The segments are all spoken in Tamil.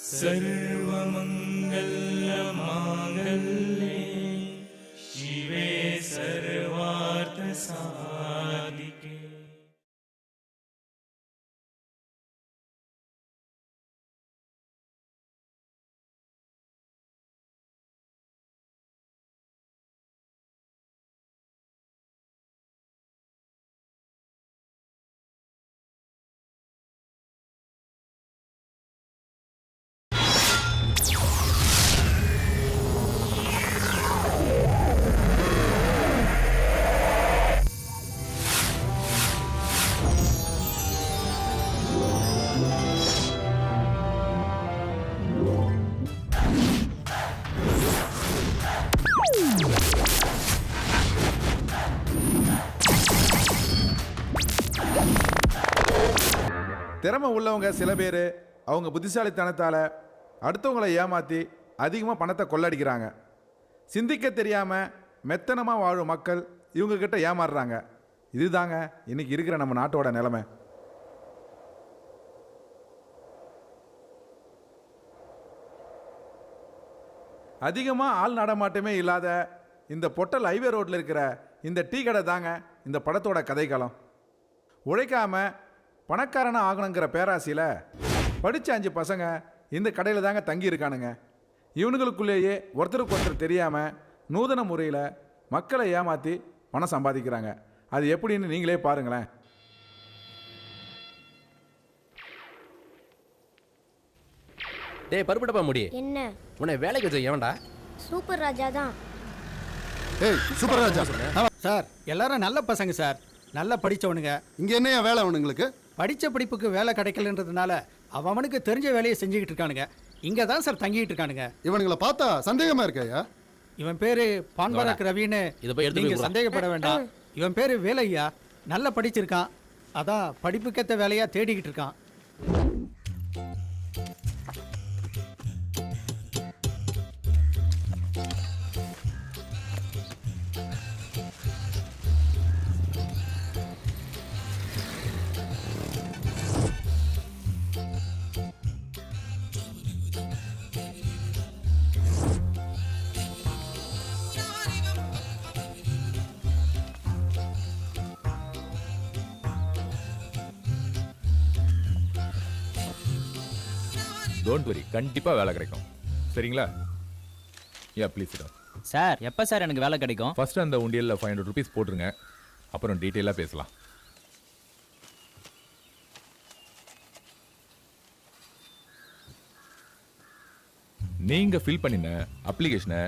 सर्वमङ्गलमाङ्गल्ये शिवे सर्वार्थसाधिके। திறமை உள்ளவங்க சில பேர் அவங்க புத்திசாலித்தனத்தால் அடுத்தவங்களை ஏமாற்றி அதிகமாக பணத்தை கொள்ளடிக்கிறாங்க. சிந்திக்க தெரியாமல் மெத்தனமாக வாழும் மக்கள் இவங்கக்கிட்ட ஏமாறுறாங்க. இதுதாங்க இன்னைக்கு இருக்கிற நம்ம நாட்டோட நிலைமை. அதிகமாக ஆள் நடமாட்டமே இல்லாத இந்த பொட்டல் ஹைவே ரோட்டில் இருக்கிற இந்த டீ கடை தாங்க இந்த படத்தோட கதைக்களம். உழைக்காமல் பணக்காரனா ஆகணுங்கிற பேராசையில் படித்த 5 பசங்க இந்த கடையில் தாங்க தங்கி இருக்கானுங்க. இவனுங்களுக்குள்ளேயே ஒருத்தருக்கு ஒருத்தர் தெரியாமல் நூதன முறையில் மக்களை ஏமாற்றி பணம் சம்பாதிக்கிறாங்க. அது எப்படின்னு நீங்களே பாருங்களேன். டேய் பருப்புடப்பா முடி என்ன உன்னை வேலைக்கு வச்ச எவன்டா? சூப்பர் ராஜா தான். ஏய் சூப்பர் ராஜா சார் எல்லாரும் நல்ல பசங்க சார், நல்லா படித்தவனுங்க. இங்க என்னையா வேலை அவனுங்களுக்கு? படித்த படிப்புக்கு வேலை கிடைக்கலன்றதுனால அவனுக்கு தெரிஞ்ச வேலையை செஞ்சுக்கிட்டு இருக்கானுங்க. இங்கே தான் சார் தங்கிட்டு இருக்கானுங்க. இவனுங்களை பார்த்தா சந்தேகமா இருக்கையா? இவன் பேரு பான்பாரக் ரவின்னு நீங்க சந்தேகப்பட வேண்டாம். இவன் பேரு வேலையா, நல்லா படிச்சிருக்கான். அதான் படிப்புக்கேற்ற வேலையா தேடிக்கிட்டு இருக்கான். டோன்ட் வரி, கண்டிப்பா வேலை கிடைக்கும். சரிங்களா? யா ப்ளீஸ் சிட். சார் எப்போ சார் எனக்கு வேலை கிடைக்கும்? ஃபர்ஸ்ட் அந்த உண்டியல்ல 500 rupees போட்டுருங்க, அப்புறம் டீட்டெயிலாக பேசலாம். நீங்க ஃபில் பண்ணின அப்ளிகேஷனை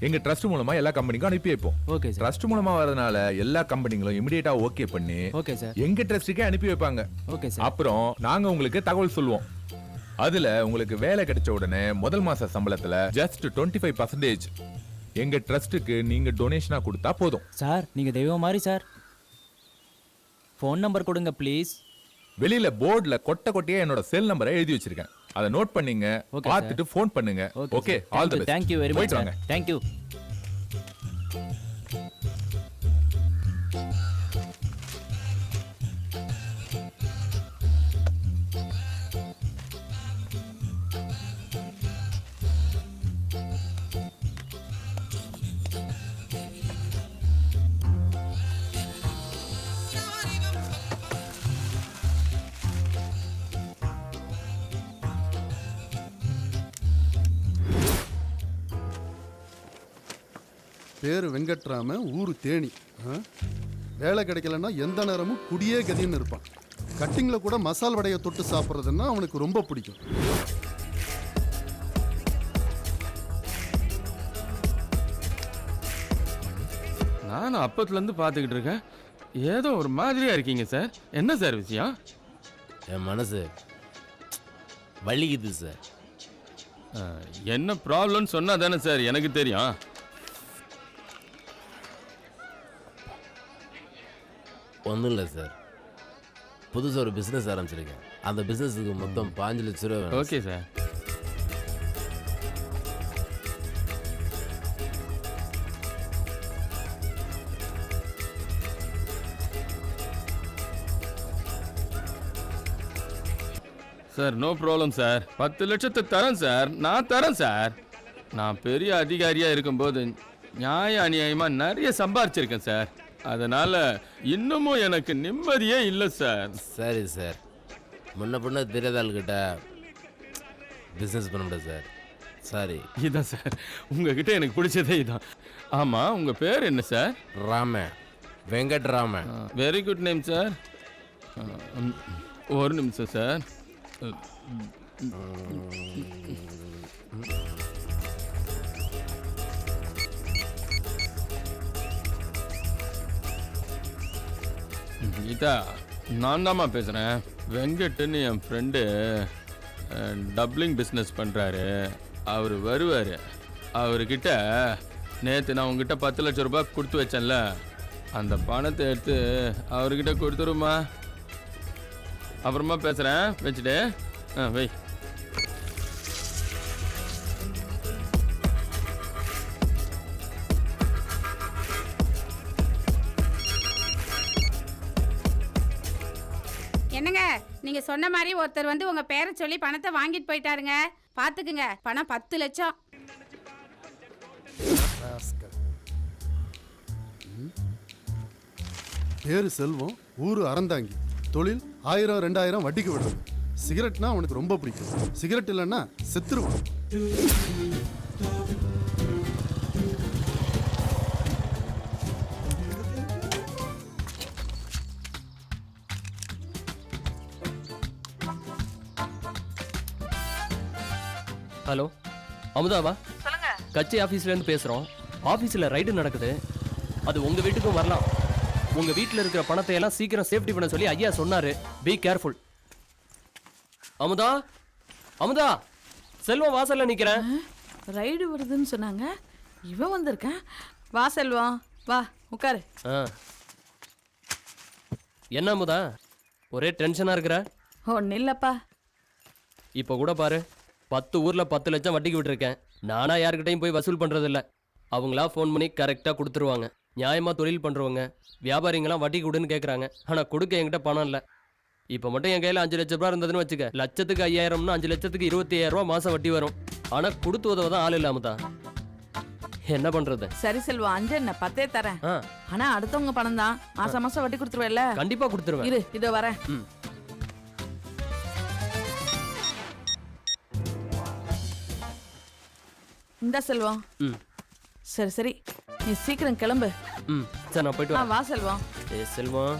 எங்க ட்ரஸ்ட் மூலமா எல்லா கம்பெனிக்கும் அனுப்பி வைப்போம். Okay sir. ட்ரஸ்ட் மூலமா வரதுனால எல்லா கம்பெனிகளும் இமிடியேட்டா ஓகே பண்ணி ஓகே சார் எங்க ட்ரஸ்ட்டுக்கே அனுப்பி வைப்பாங்க. Okay sir. அப்புறம் நாங்க உங்களுக்கு தகவல் சொல்லுவோம். அதுல உங்களுக்கு வேலை கிடைச்ச உடனே முதல் மாச சம்பளத்துல ஜஸ்ட் 25% எங்க ட்ரஸ்ட்டுக்கு நீங்க டொனேஷனா கொடுத்தா போதும். சார் நீங்க தெய்வம் மாதிரி சார். ஃபோன் நம்பர் கொடுங்க ப்ளீஸ். வெளியில போர்டுல கொட்டையா என்னோட செல் நம்பரை எழுதி வச்சிருக்கேன், அதை நோட் பண்ணீங்க, பார்த்துட்டு ஃபோன் பண்ணுங்க. Okay, all the best. Thank you very much. Thank you. பேரு வெங்கட்ராம, ஊரு தேனி. வேலை கிடைக்கலன்னா எந்த நேரமும் குடியே கதின்னு இருப்பான். கட்டிங்ல கூட மசால் வடையை தொட்டு சாப்பிட்றதுன்னா அவனுக்கு ரொம்ப பிடிக்கும். நானும் அப்பத்துலேருந்து பார்த்துக்கிட்டு இருக்கேன், ஏதோ ஒரு மாதிரியா இருக்கீங்க சார். என்ன சார் விஷயம்? என் மனசு வலிக்குது சார். என்ன ப்ராப்ளம்னு சொன்னா தானே சார் எனக்கு தெரியும். ஒன்றும் இல்லை சார், புதுசாக ஒரு பிஸ்னஸ் ஆரம்பிச்சிருக்கேன். அந்த பிஸ்னஸுக்கு மொத்தம் 5 லட்ச ரூபா. Okay sir. Sir no problem sir. 10 லட்சத்தை தரேன் சார். நான் தரேன் சார். நான் பெரிய அதிகாரியாக இருக்கும்போது நியாய அநியாயமாக நிறைய சம்பாரிச்சிருக்கேன் சார். அதனால இன்னமும் எனக்கு நிம்மதியே இல்லை சார். சரி சார், முன்ன பின்ன தெரியாத ஆளுகிட்ட பிஸ்னஸ் பண்ண முடியாது சார். சாரி. இதான் சார் உங்ககிட்ட எனக்கு பிடிச்சதே இதான். ஆமாம், உங்கள் பேர் என்ன sir? Raman, Venkat Raman. Very good name sir. ஒரு நிமிஷம் சார். கீதா, நான் தாம்மா பேசுகிறேன். வெங்கட்னு என் ஃப்ரெண்டு டப்ளிங் பிஸ்னஸ் பண்ணுறாரு. அவர் வருவார். அவர்கிட்ட நேற்று நான் உங்ககிட்ட 10 லட்சம் ரூபாய் கொடுத்து வச்சேன்ல, அந்த பணத்தை எடுத்து அவர்கிட்ட கொடுத்துருமா. அப்புறமா பேசுகிறேன், வச்சுட்டு வை. என்னங்க, நீங்க சொன்ன மாதிரி ஒருத்தர் வந்து உங்க பேரை சொல்லி பணத்தை வாங்கிட்டு போயிட்டாருங்க. பாத்துக்குங்க, பணம் 10 லட்சம். பேரு செல்வம், ஊரு அறந்தாங்கி, தொழில் 1000 2000 வட்டிக்கு விடுறது. சிகரெட்னா அவனுக்கு ரொம்ப பிடிக்கும். சிகரெட் இல்லைன்னா செத்துருவான். ஹலோ, அமுதாவா? சொல்லுங்க. கட்சி ஆஃபீஸ்ல இருந்து பேசுறோம். ஆஃபீஸில் ரைடு நடக்குது. அது உங்க வீட்டுக்கும் வரலாம். உங்க வீட்டில் இருக்கிற பணத்தை எல்லாம் சீக்கிரம் சேஃப்டி பண்ண சொல்லி ஐயா சொன்னாரு. Be careful. அமுதா, அமுதா, செல்வம் வாசல்ல நிக்கிறேன். ரைடு வருதுன்னு சொன்னாங்க. இவன் வந்திருக்கேன். வா செல்வம், வா உட்காரு. என்ன அமுதா, ஒரே டென்ஷனா இருக்கிற? ஒன்னும் இல்லப்பா. இப்போ கூட பாரு, 10 ஊர்ல 10 லட்சம் வட்டிக்கு விட்டுருக்கேன். நானா யாருக்கிட்டையும் போய் வசூல் பண்றதில்ல. அவங்களா ஃபோன் பண்ணி கரெக்டாக கொடுத்துருவாங்க. நியாயமாக தொழில் பண்ணுறவங்க வியாபாரிங்களாம் வட்டிக்கு கொடுன்னு கேட்குறாங்க. ஆனால் கொடுக்க என்கிட்ட பணம் இல்லை. இப்போ மட்டும் என் கையில் 5 லட்ச ரூபா இருந்ததுன்னு வச்சுக்க, லட்சத்துக்கு 5000னா 5 லட்சத்துக்கு 25000 ரூபா மாதம் வட்டி வரும். ஆனால் கொடுத்து உதவ தான் ஆள் இல்லாம தான். என்ன பண்ணுறது? சரி செல்வம், 5 என்ன 10 தரேன். ஆனால் அடுத்தவங்க பணம் தான். மாசம் மாசம் வட்டி கொடுத்துருவேல்ல? கண்டிப்பாக கொடுத்துருவேன். இரு, இதோ வரேன். இந்த செல்வம். சரி சரி, நீ சீக்கிரம் கிளம்பு. சரி, நான் போயிட்டு வா செல்வம். செல்வம்,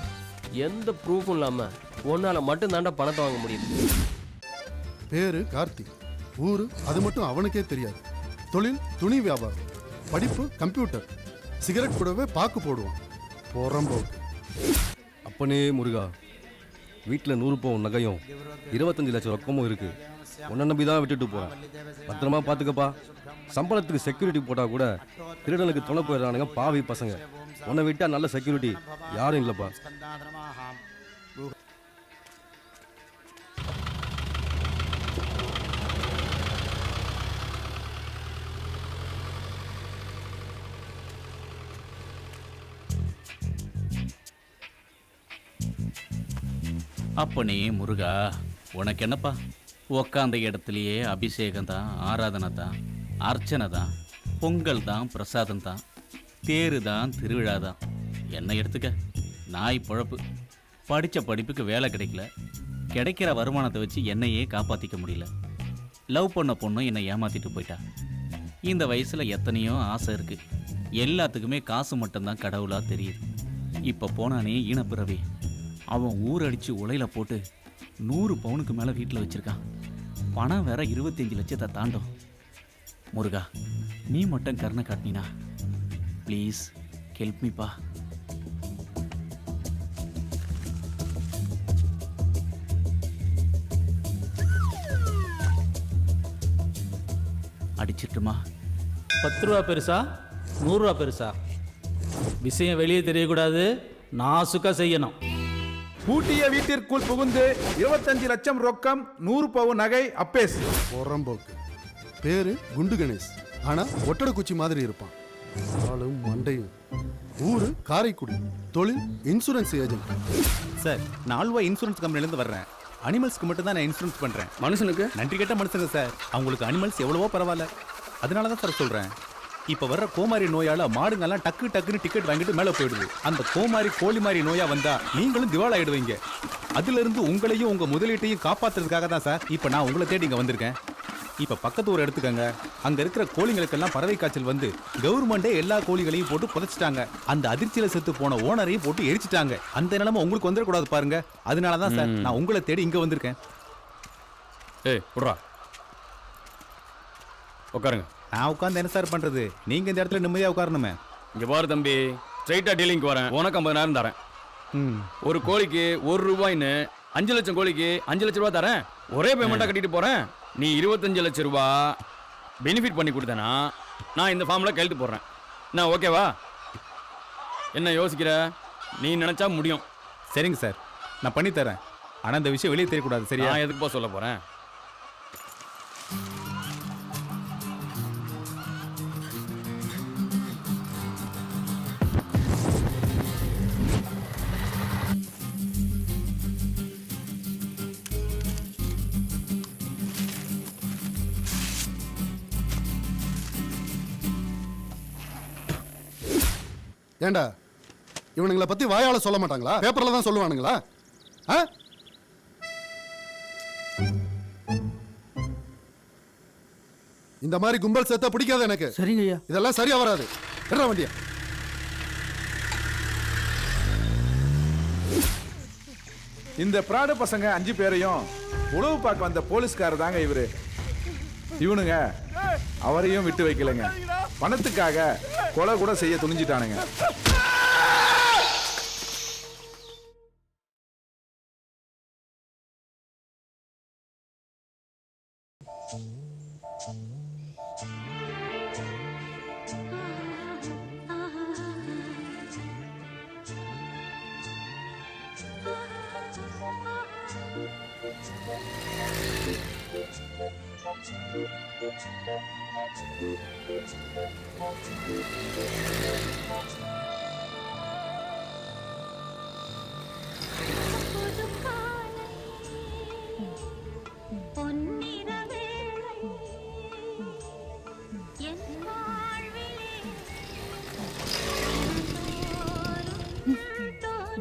எந்த ப்ரூஃபும் இல்லாமல் உன்னால மட்டும் தாண்டா பணத்தை வாங்க முடியுது. பேரு கார்த்திக், ஊரு அது மட்டும் அவனுக்கே தெரியாது. தொழில் துணி வியாபாரம், படிப்பு கம்ப்யூட்டர், சிகரெட் கூடவே பாக்கு போடுவான். போறம்போக்கு. அப்பனே முருகா, வீட்டில் 100 பவுன் நகையும் 25 லட்சம் ரொக்கமும் இருக்கு. உன்னை நம்பி தான் விட்டுட்டு போறேன். பத்திரமா பார்த்துக்கப்பா. சம்பளத்துக்கு செக்யூரிட்டி போட்டால் கூட திருடனுக்கு துணை போயிடுறானுங்க பாவி பசங்க. உன்னை விட்டா நல்ல செக்யூரிட்டி யாரும் இல்லைப்பா. அப்பனே முருகா, உனக்கு என்னப்பா, உக்காந்த இடத்துலையே அபிஷேகம் தான், ஆராதனை தான், அர்ச்சனை தான், பொங்கல் தான், பிரசாதம் தான், தேரு தான், திருவிழா தான். என்ன எடுத்துக்க, நாய் பொழப்பு. படித்த படிப்புக்கு வேலை கிடைக்கல. கிடைக்கிற வருமானத்தை வச்சு என்னையே காப்பாற்றிக்க முடியல. லவ் பண்ண பொண்ணும் என்னை ஏமாற்றிட்டு போயிட்டா. இந்த வயசில் எத்தனையோ ஆசை இருக்குது. எல்லாத்துக்குமே காசு மட்டும்தான் கடவுளாக தெரியுது. இப்போ போனானே ஈனப்பிறவி, அவன் ஊரடிச்சு உலையில போட்டு 100 பவுனுக்கு மேலே வீட்டில் வச்சுருக்கான். பணம் வேற 25 லட்சத்தை தாண்டும். முருகா, நீ மட்டும் கருணை காட்டினா ப்ளீஸ் ஹெல்ப் மீப்பா. அடிச்சிட்டுமா? 10 ரூபா பெருசா 100 ரூபா பெருசா? விஷயம் வெளியே தெரியக்கூடாது, நாசுக்கா செய்யணும். பூட்டிய வீட்டிற்குள் புகுந்து 25 லட்சம் ரொக்கம் 100 பவுன் நகை அப்பேஸ். போறம்போக்கு. பேரு குண்டு கணேஷ், ஆனா ஒட்டட குச்சி மாதிரி இருப்பான். ஆளும் மண்டையும். ஊரு காரைக்குடி, தொழில் இன்சூரன்ஸ் ஏஜென்ட். சார், நான் ஆல்வா இன்சூரன்ஸ் கம்பெனிலேருந்து வர்றேன். அனிமல்ஸ்க்கு மட்டும் தான் நான் இன்சூரன்ஸ் பண்றேன். மனுஷனுக்கு நன்றி கேட்ட மனுஷங்க சார். அவங்களுக்கு அனிமல்ஸ் எவ்வளவோ பரவாயில்ல. அதனால தான் சார் சொல்றேன். இப்ப வர்ற கோமாரி நோயால மாடுங்கெல்லாம் டக்குன்னு டிக்கெட் வாங்கிட்டு மேல போயிடுது. அந்த கோமாரி கோழி மாதிரி நோயா வந்தா நீங்களும் திவால் ஆயிடுவீங்க. அதுல இருந்து உங்களையும் உங்க முதலீட்டையும் காப்பாத்துறதுக்காக தான் சார் இப்ப நான் உங்களை தேடி இங்க வந்திருக்கேன். இப்ப பக்கத்து ஊர் எடுத்துக்கங்க. அங்க இருக்கிற கோழிங்களுக்கெல்லாம் பறவை காய்ச்சல் வந்து கவர்மெண்டே எல்லா கோழிகளையும் போட்டு புதைச்சிட்டாங்க. அந்த அதிர்ச்சியில செத்து போன ஓனரையும் போட்டு எரிச்சிட்டாங்க. அந்த நிலைமை உங்களுக்கு வந்துடக்கூடாது பாருங்க. அதனாலதான் சார் நான் உங்களை தேடி இங்க வந்திருக்கேன். ஏய் புட்றா, உட்காருங்க. நான் உட்காந்து என்ன சார் பண்றது? நீங்க இந்த இடத்துல நிம்மதியா உட்காரணுமே. இங்க பாரு தம்பி, ஸ்ட்ரைட்டா டீலிங்க்கு வரேன். உனக்கு 50,000 தரேன். ஒரு கோழிக்கு 1 ரூபாய்ன்னு 5 லட்சம் கோழிக்கு 5 லட்ச ரூபா தரேன். ஒரே பேமெண்ட்டாக கட்டிட்டு போறேன். நீ 25 லட்ச ரூபா பெனிஃபிட் பண்ணி கொடுத்தேன்னா நான் இந்த ஃபார்மில் கையெழுத்து போடுறேன். நான் ஓகேவா? என்ன யோசிக்கிற? நீ நினைச்சா முடியும். சரிங்க சார், நான் பண்ணி தரேன். ஆனா இந்த விஷயம் வெளியே தெரியக்கூடாது. சரியா? நான் எதுக்கு சொல்ல போறேன்? ஏண்டா இவனுங்களை பத்தி வாயால சொல்ல மாட்டாங்களா? பேப்பர்ல தான் சொல்லுவானுங்களா? இந்த மாதிரி கும்பல் சேர்த்தா பிடிக்காது எனக்கு. சரிங்க ஐயா. இதெல்லாம் சரியா வராது. என்ன வண்டியா? இந்த பிராடு பசங்க 5 பேரையும் உளவு பார்க்க வந்த போலீஸ்காரர் தாங்க இவரு. இவனுங்க அவரையும் விட்டு வைக்கலைங்க. பணத்துக்காக கொலை கூட செய்ய துணிஞ்சிட்டானுங்க.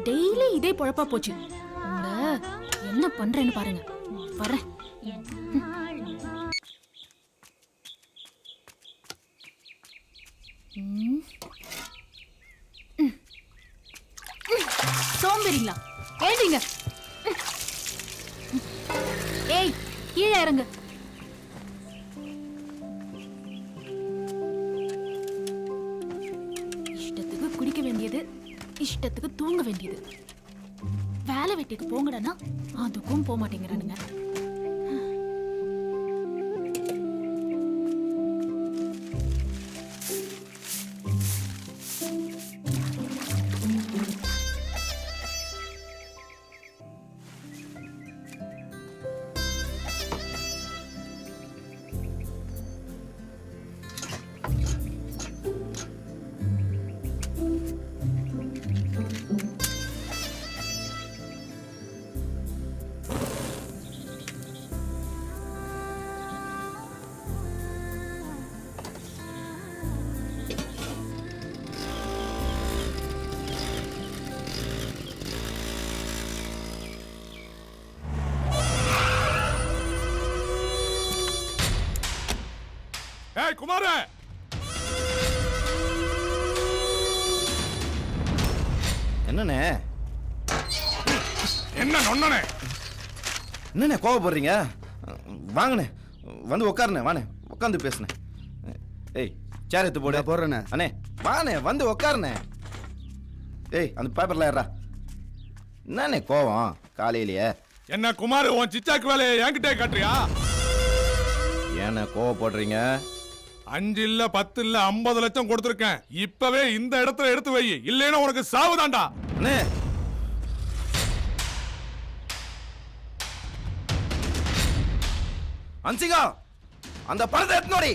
டெய்லி இதே பொழப்பா போச்சு. என்ன பண்றேன்னு பாருங்க. வரேன். சோம்பேறிங்களா? ஏண்டிங்க. ஏய் கீழே இறங்கு. இஷ்டத்துக்கு குடிக்க வேண்டியது, இஷ்டத்துக்கு தூங்க வேண்டியது. வேலை வெட்டிக்கு போங்கடனா அதுக்கும் போக மாட்டேங்கிறானுங்க. குமார, என்னண்ணே? என்ன நொண்ணனே? என்னண்ணே கோவப்படுறீங்க? வாங்கண்ணே, வந்து உட்காருண்ணே. வாண்ணே, உட்காந்து பேசுனேன். ஏய் சேர் எடுத்து போடு. போடுறேண்ணே. அண்ணே வாண்ணே, வந்து உட்காருண்ணே. ஏய் அந்த பேப்பர்ல ஏறா. என்னண்ணே கோவம் காலையிலேயே? என்ன குமார், உன் சிச்சாக்கு வேலையை என்கிட்டே காட்டுறியா? ஏண்ணே கோவப்படுறீங்க? 5 இல்ல 10 இல்ல 50 லட்சம் கொடுத்திருக்கேன். இப்பவே இந்த இடத்துல எடுத்து வை, இல்லைன்னா உனக்கு சாவுதான்டா. அண்ணே அன்சிகா, அந்த பணத்தை எடுத்துனோடி.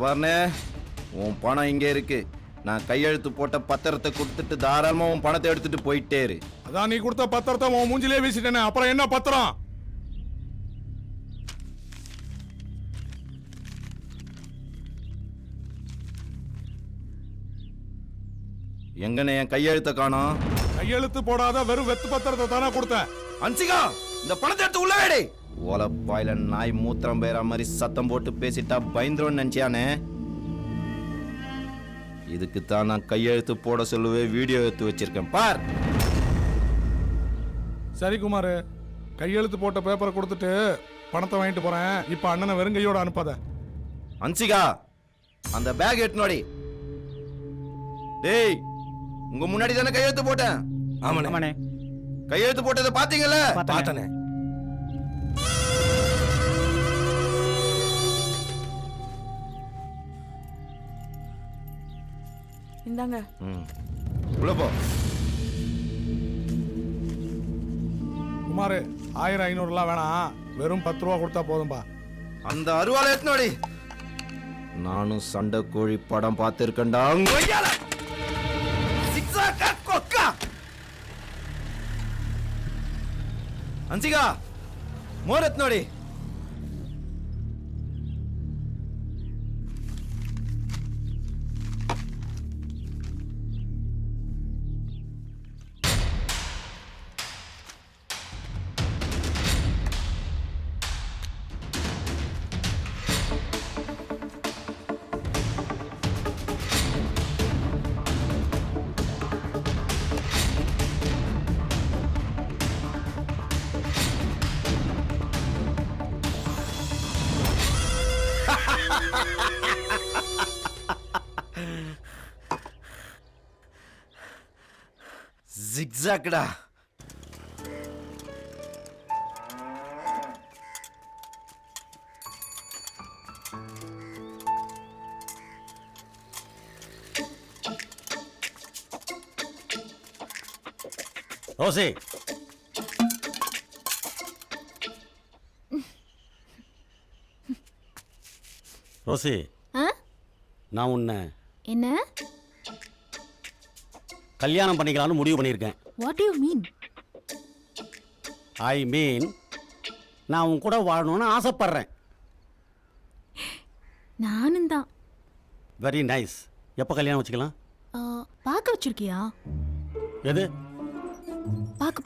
பாருண்ணே, உன் பணம் இங்கே இருக்கு. நான் கையெழுத்து போட்ட பத்திரத்தை கொடுத்துட்டு தாராளமா உன் பணத்தை எடுத்துட்டு போயிட்டே இரு. அதான் நீ கொடுத்த பத்திரத்தை உன் மூஞ்சிலே வீசிட்டேனே, அப்புறம் என்ன பத்திரம்? எங்கண்ணே என் கையெழுத்த காணோம்? கையெழுத்து போடாத வெறும் வெத்து பத்திரத்தை தானே கொடுத்தேன். அன்சிகா, இந்த பணத்தை எடுத்து உள்ள வேடி. ஓலப்பாயில நாய் மூத்திரம் பேர மாதிரி சத்தம் போட்டு பேசிட்டா பயந்துருன்னு நினைச்சியானே? இதுக்கு தான் நான் கையெழுத்து போட சொல்லுவே வீடியோ எடுத்து வச்சிருக்கேன் பார். சரி குமார், கையெழுத்து போட்ட பேப்பரை கொடுத்துட்டு பணத்தை வாங்கிட்டு போறேன். இப்ப அண்ணனை வெறும் கையோட அனுப்பாத. அன்சிகா, அந்த பேக் எடுத்துனோடி. டேய், உங்க முன்னாடி தானே கையெழுத்து போட்டேன். ஆமாண்ணே. கையெழுத்து போட்டதை பாத்தீங்கல்ல? பார்த்தனே. இந்தாங்க. உள்ள போ. குமார், 1500 வேணாம், வெறும் 10 ரூபா கொடுத்தா போதும்பா. அந்த அருவாளை எடுத்துனோடி. நானும் சண்டை கோழி படம் பார்த்திருக்கேன்டா. அன்சிகா, மோர் எத்னோடி. ஜிக்ஸாக்டா. ரோசி, ரோசி, நான் உன்னை என்ன கல்யாணம் பண்ணிக்கலாம்னு முடிவு பண்ணியிருக்கேன். What you mean? ஐ மீன், நான் உன் கூட வாழணும்னு ஆசைப்படுறேன். நானும் தான். Very nice. எப்போ கல்யாணம் வச்சுக்கலாம்? பார்க்க வச்சிருக்கியா? எது? பாக்கு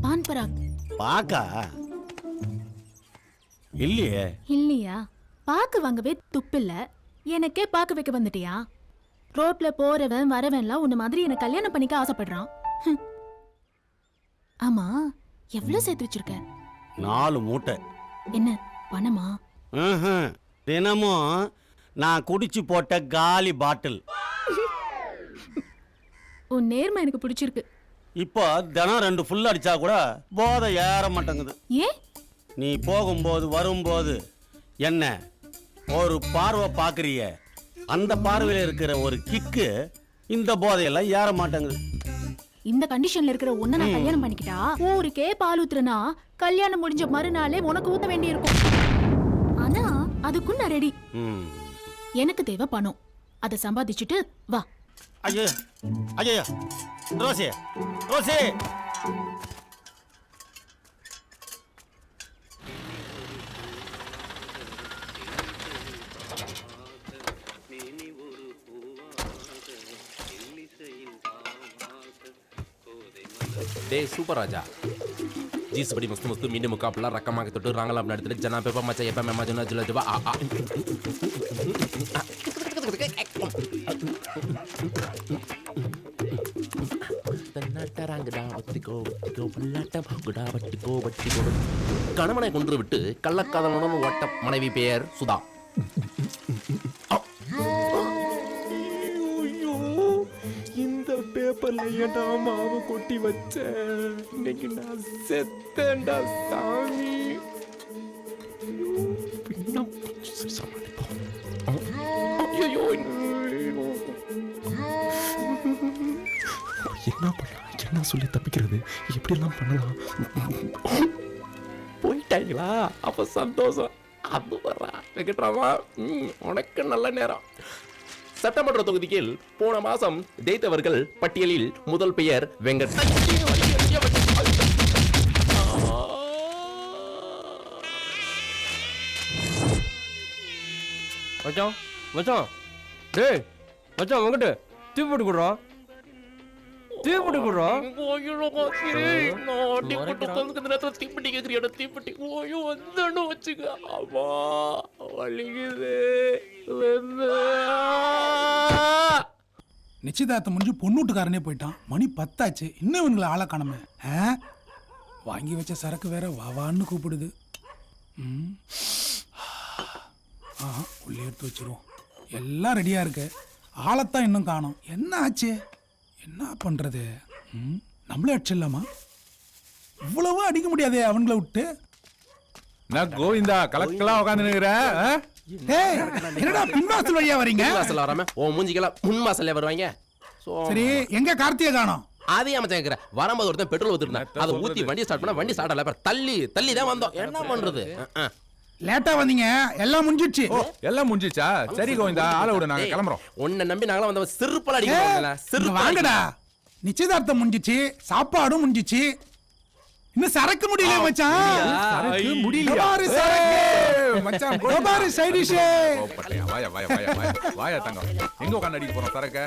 பான் பராக். பாக்கா? இல்லையே. இல்லையா? பாக்கு வாங்கவே துப்பில்ல, எனக்கே பாக்கு வைக்க வந்துட்டியா? ரோட்ல போறவன் வரவன்லாம் உன்ன மாதிரி என்ன கல்யாணம் பண்ணிக்க ஆசைப்படுறான். ஆமா, எவ்வளவு சேர்த்து வச்சிருக்க? 4 மூட்டை. என்ன பணமா? தினமும் நான் குடிச்சு போட்ட காலி பாட்டில். உன் நேர்மை எனக்கு பிடிச்சிருக்கு. இப்போ தினம் 2 ஃபுல் அடிச்சா கூட போதை ஏற மாட்டேங்குது. ஏன்? நீ போகும்போது வரும்போது என்ன ஒரு பார்வை பார்க்குறிய, அந்த பார்வையில் இருக்கிற ஒரு கிக்கு இந்த போதையெல்லாம் ஏற மாட்டேங்குது. இந்த கண்டிஷன்ல இருக்கிற உன்னை நான் கல்யாணம் பண்ணிக்கிட்டா ஊருக்கே பால் ஊத்துறனா கல்யாணம் முடிஞ்ச மறுநாளே உனக்கு ஊத்த வேண்டி இருக்கும். ஆனா அதுக்கும் நான் ரெடி. எனக்கு தேவை பணம், அதை சம்பாதிச்சுட்டு வா. ஐயோ ஐயோ, ரோசி ரோசி, டே சூப்பர் ராஜா. ஜீஸ் படி மஸ்து மஸ்து மீண்டும் முக்காப்பில் ரக்கமாக தொட்டு ராங்கலாம் எடுத்துட்டு ஜனா பேப்பா மச்சா எப்போ மேமா ஜுனா ஜுலா ஜுவா ஆ கணவனை கொன்று விட்டு கள்ளக்காதலுடன் ஓட்ட மனைவி பெயர் சுதா. இந்த பேப்பர்ல ஏன்டா மாவு கொட்டி வச்ச? இன்னைக்கு நான் செத்தேன்டா சாமி. ஐயோ, என்ன பண்ணலாம், என்ன சொல்லி தப்பிக்கிறது, எப்படியெல்லாம் பண்ணலாம்? போயிட்டாங்களா? அப்ப சந்தோஷம். அது வரா வெங்கட்ராமா, உனக்கு நல்ல நேரம். சட்டமன்ற தொகுதியில் போன மாசம் ஜெயித்தவர்கள் பட்டியலில் முதல் பெயர் வெங்கட். மச்சான் மச்சான் டேய் மச்சான் வெங்கட் தீ போட்டு கொடுறோம் தீப்பெட்டி கொடுறா தீப்பெட்டி கேக்குறியா? தீப்பெட்டி ஓயோ வந்தானு வச்சுக்க. அம்மா வலிக்குது. நிச்சயதார்த்தம் முடிஞ்சு பொண்ணூட்டுக்காரனே போயிட்டான். மணி 10 ஆச்சு, இன்னும் இவனுங்களை ஆளை காணாம. வாங்கி வச்ச சரக்கு வேற வாவான்னு கூப்பிடுது. உள்ளே எடுத்து வச்சிருவோம். எல்லாம் ரெடியா இருக்கு, ஆளைத்தான் இன்னும் காணோம். என்ன ஆச்சு? என்ன பண்றது? நம்மளே அடிச்சிடலாமா? இவ்வளவா அடிக்க முடியாதே அவங்கள விட்டு. நான் கோவிந்தா கலக்கலா உட்காந்து என்னடா பின்வாசல் வழியா வரீங்க? வாசல்ல வராம ஓ மூஞ்சிக்கெல்லாம் முன் வாசல்ல வருவாங்க. சரி, எங்க கார்த்திகை காணோம்? அதே அமைச்சா கேக்குற. வரும்போது ஒருத்தன் பெட்ரோல் ஊத்திருந்தான், அதை ஊத்தி வண்டி ஸ்டார்ட் பண்ணா வண்டி ஸ்டார்ட் ஆகல. தள்ளி தள்ளி தான் வந்தோம். என்ன பண்றது? லேட்டா வந்தீங்க, எல்லாம் முடிஞ்சிடுச்சு. எல்லாம் முடிஞ்சிச்சா? சரி கோவிந்தா, ஆளை விடு, நாங்க கிளம்புறோம். உன்னை நம்பி நாங்களாம் வந்தவன் சிறுப்பல அடிக்கிறோம். வாங்கடா, நிச்சயதார்த்தம் முடிஞ்சிச்சு, சாப்பாடும் முடிஞ்சிச்சு, இன்னும் சரக்கு முடியல மச்சான். சரக்கு முடியல. பாரு சரக்கு மச்சான், பாரு சைடு டிஷ். வாயா வாயா வாயா வாயா வாயா தங்கம். எங்க உட்கார்ந்து அடிக்க போறோம் சரக்கு?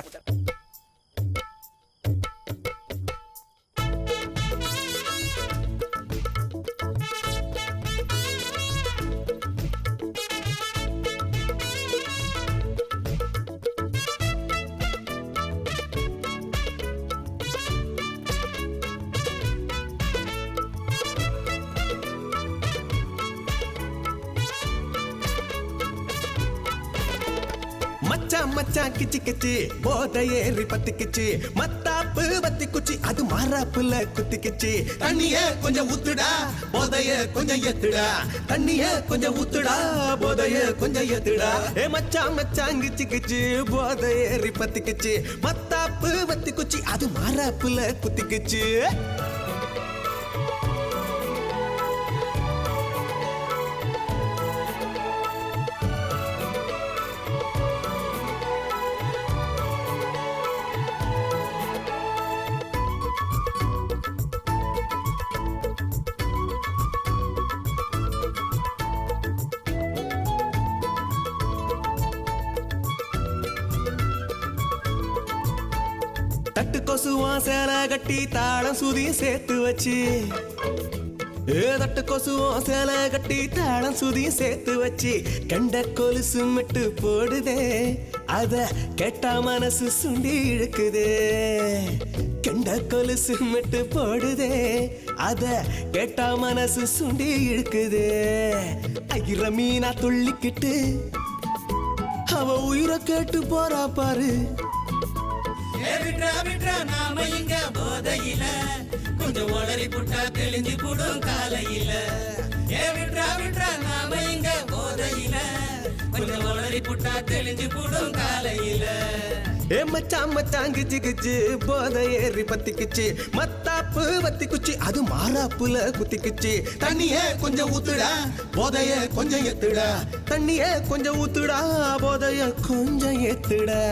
மச்சான் மச்சான் கிச்சி கிச்சி போதை ஏறி பத்திக்கிச்சு, மத்தாப்பு வத்தி குச்சி அது மாறாப்புல குத்திக்கிச்சு. தண்ணிய கொஞ்சம் ஊத்துடா, போதைய கொஞ்சம் ஏத்துடா. தண்ணிய கொஞ்சம் ஊத்துடா, போதைய கொஞ்சம் ஏத்துடா. ஏ மச்சான் மச்சான் கிச்சி கிச்சி போதை ஏறி பத்திக்கிச்சு, மத்தாப்பு வத்தி குச்சி அது மாறாப்புல குத்திக்கிச்சு. தட்டு கொசுவான் சேலை கட்டி தாளம் சுதியும் சேர்த்து வச்சு, தட்டு கொசுவான் சேலை கட்டி தாளம் சுதியும் சேர்த்து வச்சு, கண்ட கொலுசு மெட்டு போடுதே, அத கேட்டா மனசு சுண்டி இழுக்குதே. கண்ட கொலுசு மெட்டு போடுதே, அத கேட்டா மனசு சுண்டி இழுக்குதே. ஐர மீனா துள்ளிக்கிட்டு அவ உயிரை கேட்டு போறா பாரு. நாம இங்க போதையில கொஞ்சம் ஒளரி புட்டா தெளிஞ்சு போடும் காலையில. நாம இங்க போதையில கொஞ்சம் ஒளரி புட்டா தெளிஞ்சு போடும் காலையில. ஏ மச்சான் மச்சான் கிச்சு கிச்சு போதை ஏறி பத்திக்குச்சு, மத்தாப்பு வத்தி குச்சி அது மாறாப்புல குத்திக்குச்சு. தண்ணிய கொஞ்சம் ஊத்துடா, போதைய கொஞ்சம் ஏத்துடா. தண்ணிய கொஞ்சம் ஊத்துடா, போதைய கொஞ்சம் ஏத்துடா.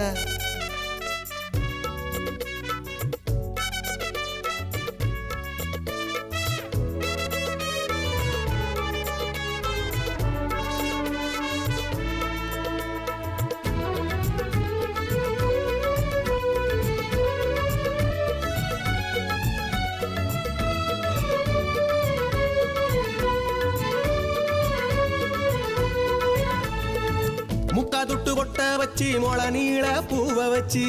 முக்கா துட்டு கொட்ட வச்சு மொள நீள பூவ வச்சு,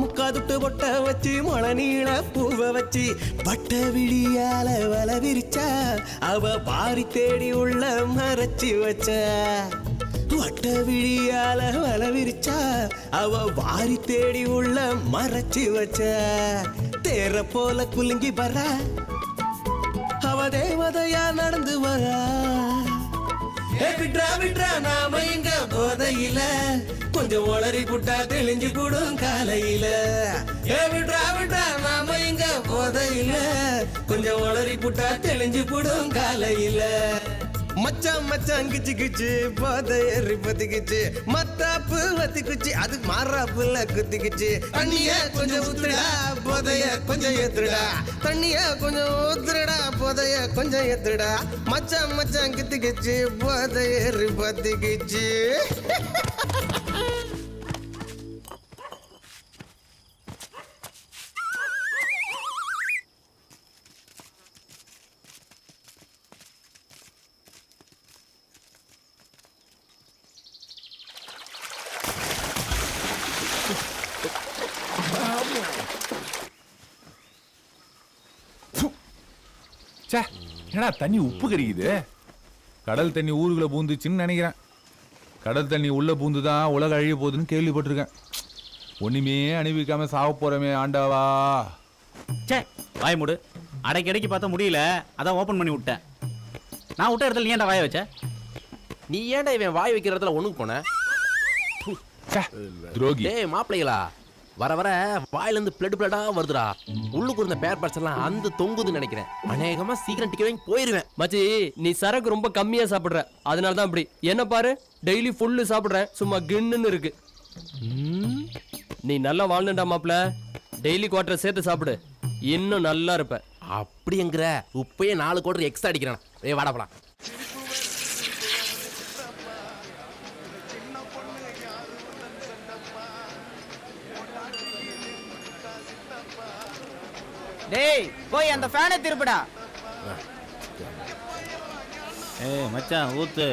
முக்கா துட்டு கொட்ட வச்சு மொள நீள பூவ வச்சு, வட்ட விழியால வல விரிச்சா அவ பாரி தேடி உள்ள மறைச்சி வச்ச. வட்ட விழியால வல விரிச்சா அவ வாரி தேடி உள்ள மறைச்சி வச்ச. தேர போல குலுங்கி வர அவ தேவதையா நடந்து வரா. விட்ரா விட்ரா நாம இங்க போதையில கொஞ்சம் ஒளரி புட்டா தெளிஞ்சு போடும் காலையில. விட்ரா விட்ரா நாம இங்க போதையில கொஞ்சம் ஒளரி புட்டா தெளிஞ்சு போடும் காலையில. மச்சான் மச்சான் கிச்சு கிச்சு போதை ஏறி பத்திக்கிச்சு மத்தாப்பு வத்திக்குச்சு அது மாறாப்புல குத்திக்கிச்சு தண்ணிய கொஞ்சம் ஊத்துடா போதைய கொஞ்சம் ஏத்துடா தண்ணிய கொஞ்சம் ஊத்துடா போதைய கொஞ்சம் ஏத்துடா மச்சான் மச்சான் கித்திக்கிச்சு போதை ஏறி பத்திக்கிச்சு. சே, என்னடா தண்ணி உப்பு கறிக்குது. கடல் தண்ணி ஊருக்குள்ள பூந்துச்சுன்னு நினைக்கிறேன். கடல் தண்ணி உள்ள பூந்துதான் உலக அழிய போகுதுன்னு கேள்விப்பட்டிருக்கேன். ஒண்ணுமே அனுபவிக்காம சாவ போறமே ஆண்டாவா. சே வாய் மூடு. அடைக்கடைக்கு பார்த்தா முடியல, அதான் ஓபன் பண்ணி விட்டேன். நான் விட்ட இடத்துல நீ ஏன்டா வாய வச்ச? நீ ஏன்டா இவன் வாய் வைக்கிற இடத்துல ஒண்ணுக்கு போன? துரோகி. டேய் மாப்பிள்ளைகளா, வர வர வாயிலிருந்து பிளட்டா வருதுடா. உள்ளுக்கு இருந்த பேர் பார்ட்ஸ் எல்லாம் அந்த தொங்குதுன்னு நினைக்கிறேன். அநேகமா சீக்கிரம் டிக்கெட் வாங்கி போயிருவேன். மச்சி நீ சரக்கு ரொம்ப கம்மியா சாப்பிடுற, அதனால தான் அப்படி. என்ன பாரு, டெய்லி ஃபுல்லு சாப்பிடுறேன், சும்மா கிண்ணுன்னு இருக்கு. நீ நல்லா வாழ்ந்துடா மாப்ள. டெய்லி குவார்டர் சேர்த்து சாப்பிடு, இன்னும் நல்லா இருப்ப. அப்படிங்கிற உப்பையே 4 குவார்டர் எக்ஸ்ட்ரா அடிக்கிறான். ஏய் வாடா போலாம். டேய் போய் அந்த ஃபேனை திருப்புடா. ஏய் மச்சான் ஊத்து.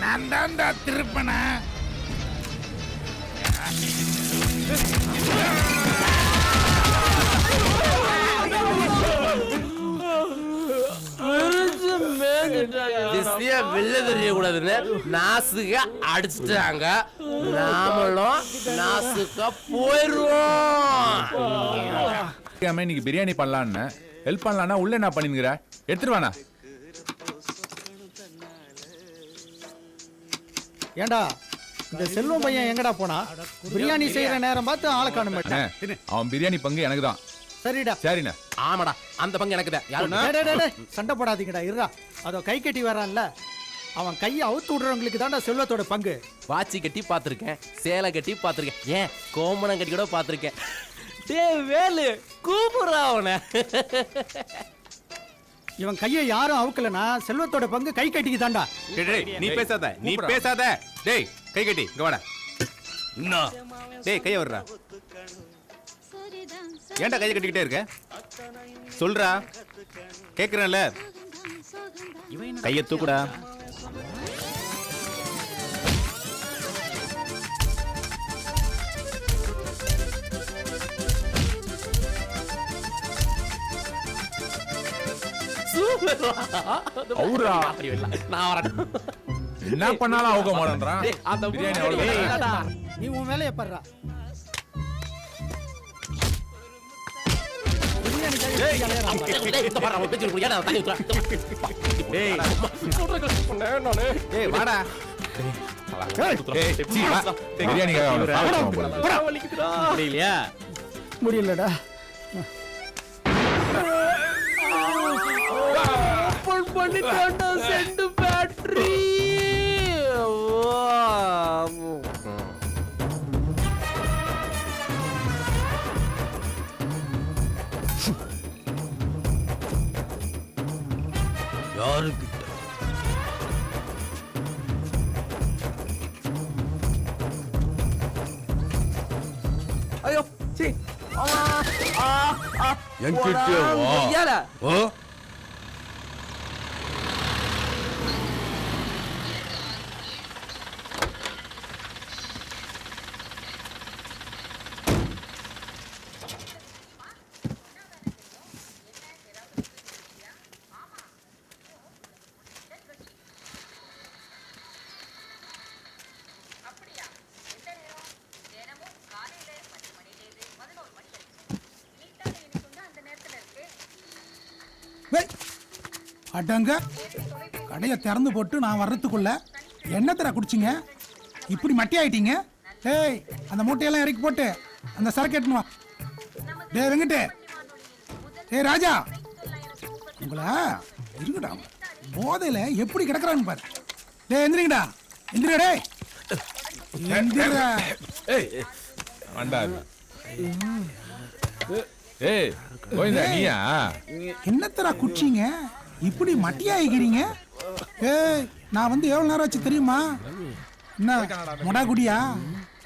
நான் தான்டா திருப்பன. வெளில தெரியக்கூடாதுன்னு நாசுக அடிச்சுட்டாங்க. நாமளும் நாசுக்கா போயிருவோம். இன்னைக்கு பிரியாணி பண்ணலான்னு ஹெல்ப் பண்ணலான்னா உள்ள என்ன பண்ணிருக்கிற? எடுத்துட்டு வாண்ணா. ஏண்டா இந்த செல்வம் பையன் எங்கடா போனா? பிரியாணி செய்யற நேரம் பார்த்து ஆளை காண மாட்டேன். அவன் பிரியாணி பங்கு எனக்கு தான். சரிடா சரிண்ணா. ஆமாடா, அந்த பங்கு எனக்கு தான். சண்டை போடாதீங்கடா, இருடா. அதோ கை கட்டி வரான்ல, அவன் கையை அவுத்து விடுறவங்களுக்கு தான்டா செல்வத்தோட பங்கு. வாட்சி கட்டி பார்த்துருக்கேன், சேலை கட்டி பார்த்துருக்கேன், ஏன் கோமணம் கட்டி கூட பார்த்துருக்கேன். டேய் வேலு கூப்பிடுறா அவனை. இவன் கையை யாரும் அவுக்கலனா செல்வத்தோட பங்கு கை கட்டிக்கு தாண்டா. நீ பேசாத, நீ பேசாத. டேய் கை கட்டி இங்க வாடா. டேய் கைய வர்றா. ஏன்டா கையை கட்டிக்கிட்டே இருக்க? சொல்றா, கேக்குறேன்ல. கையை தூக்குடா. என்ன பண்ணாலும் அவுக்க மாட்டேன்றான். நீ உன் வேலையை பாருடா. வாடா. முடியலடா. பண்ணிட்டான்டா செண்டு ஃபேக்டரி. யாருக்கு ஐயோ சி என்கிட்ட வா. ஓ அடங்க கடையை திறந்து போட்டு நான் வர்றதுக்குள்ள என்னத்தடா குடிச்சிங்க இப்படி மட்டி ஆயிட்டீங்க? டேய் அந்த மூட்டையெல்லாம் இறக்கி போட்டு அந்த சரக்கு எடுத்துன்னு வா. டேய் வெங்கட்டு, டேய் ராஜா, உங்களா இருங்கடா, போதையில எப்படி கிடக்குறான்னு பாரு. டேய் எந்திரிங்கடா, எந்திரா டேய், எந்திரா. என்னத்தடா குடிச்சிங்க இப்படி மட்டியாயிக்கிறீங்க? ஏய் நான் வந்து எவ்வளவு நேரம் ஆச்சு தெரியுமா? என்ன மொடா குடியா?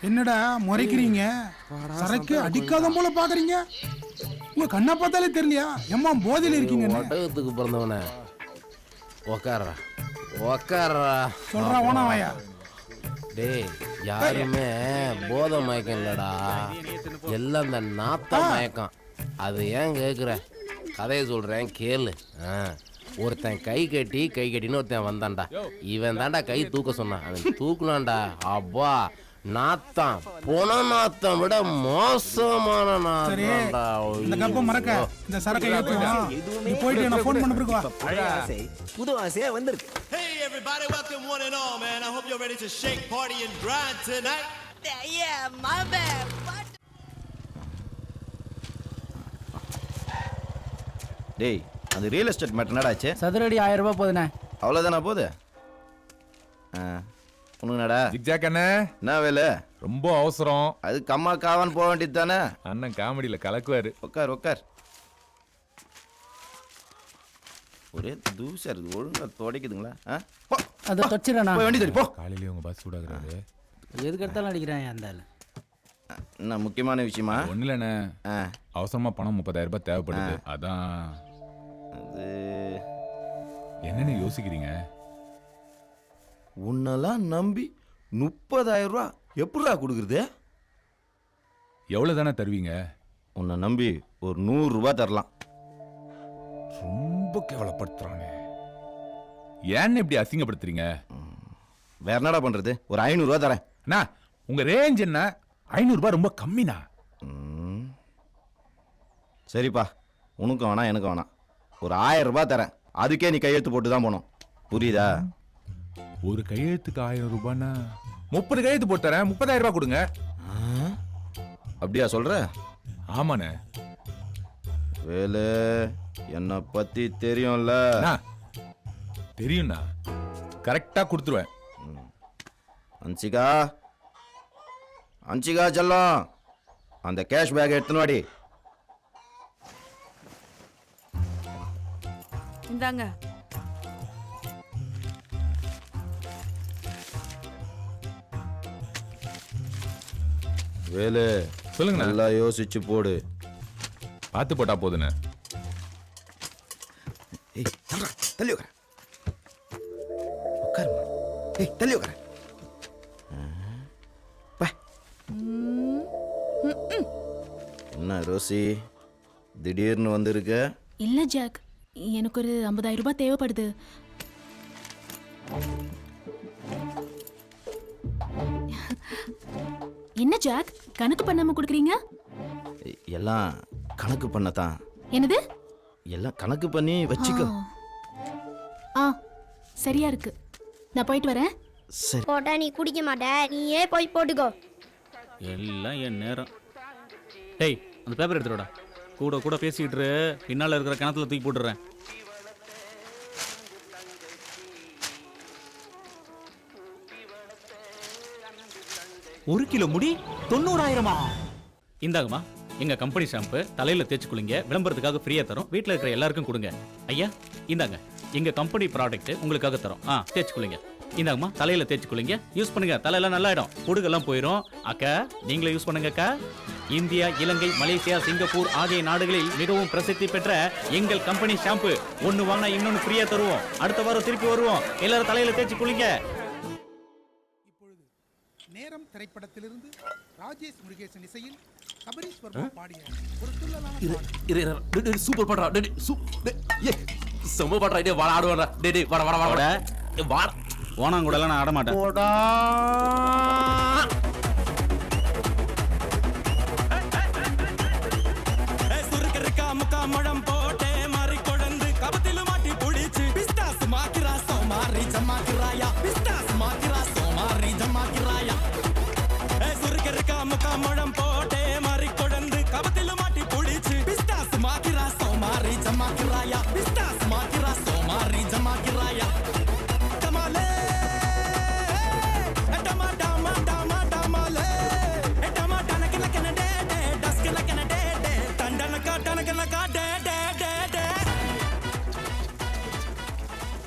என்னடா முறைக்கிறீங்க? சரக்கு அடிக்காத போல பாக்குறீங்க. உங்க கண்ணை பார்த்தாலே தெரியலையா எம்மா போதையில இருக்கீங்க? ஒட்டகத்துக்கு பிறந்தவன உக்காரா உக்காரா சொல்றா ஓனாவாயா. டேய் யாருமே போதை மயக்கம் இல்லடா, எல்லாம் இந்த நாத்த மயக்கம். அது ஏன் கேட்குற? கதையை சொல்றேன் கேளு. ஒருத்தன் கை கட்டின்னு ஒருத்தன் வந்தான்டா. இவன் தான்டா கை தூக்க சொன்னான். அவன் தூக்குனான்டா. அப்பா நாத்தம் பொன நாத்தம் விட மோசமான நாத்தம்டா. இந்த கப்ப மறக்க இந்த சரக்கை ஏத்துவோம். நீ போயிட்டு நான் ஃபோன் பண்ண பிறகு வா. புது ஆசையா வந்திருக்கு. Hey everybody, welcome one and all, man. I hope you're ready to shake, party and grind tonight. Yeah, my bad. டேய் அந்த ரியல் எஸ்டேட் மேட்டர் என்னடாச்சு? சதுரடி 1000 ரூபாய் போதுண்ணே. அவ்வளோதானா போகுது? உனக்குனடா ஜிக்ஜாக் அண்ணே, என்ன வேலை? ரொம்ப அவசரம். அது கம்மா காவான்னு போக வேண்டியது தானே? அண்ணன் காமெடியில் கலக்குவாரு. உட்கார். ஒரே தூசா இருக்கு, ஒழுங்கா துடைக்குதுங்களா? அதை தொச்சிடண்ணா. வண்டி தடி போ. காலையிலேயே உங்க பஸ் விடாது. எதுக்கு எடுத்தாலும் அடிக்கிறேன் அந்த ஆளு. என்ன முக்கியமான விஷயமா? ஒன்றும் இல்லைண்ணே, அவசரமா பணம் 30,000 ரூபாய் தேவைப்படுது. அதான். அது என்னன்னு யோசிக்கிறீங்க? உன்னெல்லாம் நம்பி 30,000 ரூபா எப்படிடா கொடுக்குறது? எவ்வளோ தானே தருவீங்க? உன்னை நம்பி ஒரு 100 ரூபா தரலாம். ரொம்ப கேவலப்படுத்துறானே. ஏன்னு இப்படி அசிங்கப்படுத்துறீங்க? வேற என்னடா பண்றது? ஒரு 500 ரூபா தரேன். அண்ணா உங்க ரேஞ்ச் என்ன? 500 ரூபாய் ரொம்ப கம்மிண்ணா. சரிப்பா, உனக்கும் வேணாம் எனக்கும் வேணாம். ஒரு 1000 ரூபாய் தரேன். அதுக்கே நீ கையெழுத்து போட்டு தான் போகணும். புரியுதா? ஒரு கையெழுத்துக்கு 1000 ரூபாய்னா 30 கையெழுத்து போட்டு தரேன். 30,000 ரூபாய் கொடுங்க. அப்படியா சொல்ற? ஆமாண்ணே. வேலு என்னை பத்தி தெரியும்ல? தெரியும்ண்ணா, கரெக்டா கொடுத்துருவேன். அன்சிகா செல்லம், அந்த கேஷ் பேக் எடுத்துன்னு வாடி. இந்தாங்க. வேலு சொல்லுங்க. நல்லா யோசிச்சு போடு. பார்த்து போட்டா போதுண்ணே. தள்ளி உட்கார. தள்ளி உட்கார. என்ன ரோசி திடீர்னு வந்திருக்க? இல்ல ஜாக், எனக்கு ஒரு 50,000 ரூபாய் தேவைப்படுது. என்ன ஜாக் கணக்கு பண்ணாம கொடுக்குறீங்க? எல்லாம் கணக்கு பண்ணதான். என்னது? எல்லாம் கணக்கு பண்ணி வச்சுக்கோ. சரியா இருக்கு, நான் போயிட்டு வரேன். சரி. போட்டா நீ குடிக்க மாட்ட, நீயே போய் போட்டுக்கோ. எல்லாம் என் நேரம். டேய் அந்த பேப்பர் எடுத்துடா. கூட கூட பேசிக்கிட்டு பின்னால இருக்கிற கிணத்துல தூக்கி போட்டுறேன். ஒரு கிலோ முடி 90,000? இந்தாங்கம்மா, எங்க கம்பெனி ஷாம்பு தலையில தேய்ச்சி குளிங்க, விளம்பரத்துக்காக ஃப்ரீயா தரோம். வீட்டில் இருக்கிற எல்லாருக்கும் கொடுங்க. ஐயா இந்தாங்க, எங்க கம்பெனி ப்ராடக்ட் உங்களுக்காக தரோம். தேய்ச்சி குளிங்க. இந்தாங்கம்மா, தலையில தேய்ச்சி குளிங்க, யூஸ் பண்ணுங்க. தலையெல்லாம் நல்லாயிடும், பொடுகெல்லாம் போயிடும். அக்கா நீங்களே யூஸ் பண்ணுங்க அக்கா. இந்தியா, இலங்கை, மலேசியா, சிங்கப்பூர் ஆகிய நாடுகளில் மிகவும் பிரசித்தி பெற்ற எங்கள் கம்பெனி ஷாம்பு. ஒன்று வாங்கினா இன்னொன்று ஃப்ரீயா தருவோம். அடுத்த வாரம் திருப்பி வருவோம். எல்லாரும் தலையில தேய்ச்சி குளிங்க. நேரம் திரைப்படத்திலிருந்து ராஜேஷ் முருகேசன் இசையில் கபரீஷ் வர்மா பாடிய ஒரு துள்ளலான சூப்பர் பண்றா. செம்ம பண்றா. டேய் வாடா ஆடுவாடா. டேய் வாடா வாடா வாடா. வாடா. ஓனாங்க கூட எல்லாம் நான் ஆட மாட்டேன். போடா. சுருக்கருக்கா முக்கா முழம் போட்டே மாறி கொடந்து கபத்தில மாட்டி புடிச்சு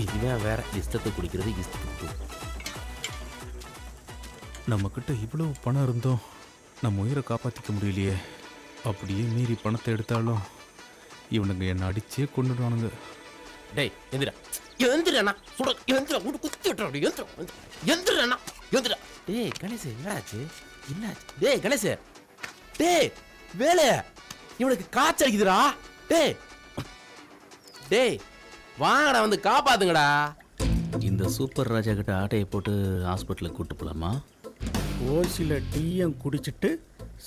இதுதான் வேற இஷ்டத்தை குடிக்கிறது இஷ்டத்துக்கு. நம்மக்கிட்ட இவ்வளவு பணம் இருந்தோம் நம்ம உயிரை காப்பாற்றிக்க முடியலையே. அப்படியே மீறி பணத்தை எடுத்தாலும் இவனுங்க என்னை அடிச்சே கொண்டுடுவானுங்க. டேய் எந்திரா எந்திரண்ணா சுட எந்திரா விட்டு குத்தி விட்டுற அப்படி எந்திரண்ணா எந்திரா. டேய் கணேஷ் என்னாச்சு என்னாச்சு? டேய் கணேஷ் டேய் வேலை இவனுக்கு காய்ச்சல் அடிக்குதுடா. டேய் டேய் வாங்கடா வந்து காப்பாத்துங்கடா. இந்த சூப்பர் ராஜா கிட்ட ஆட்டையை போட்டு ஹாஸ்பிட்டலுக்கு கூட்டு போலாமா? ஓசியில் டீயும் குடிச்சிட்டு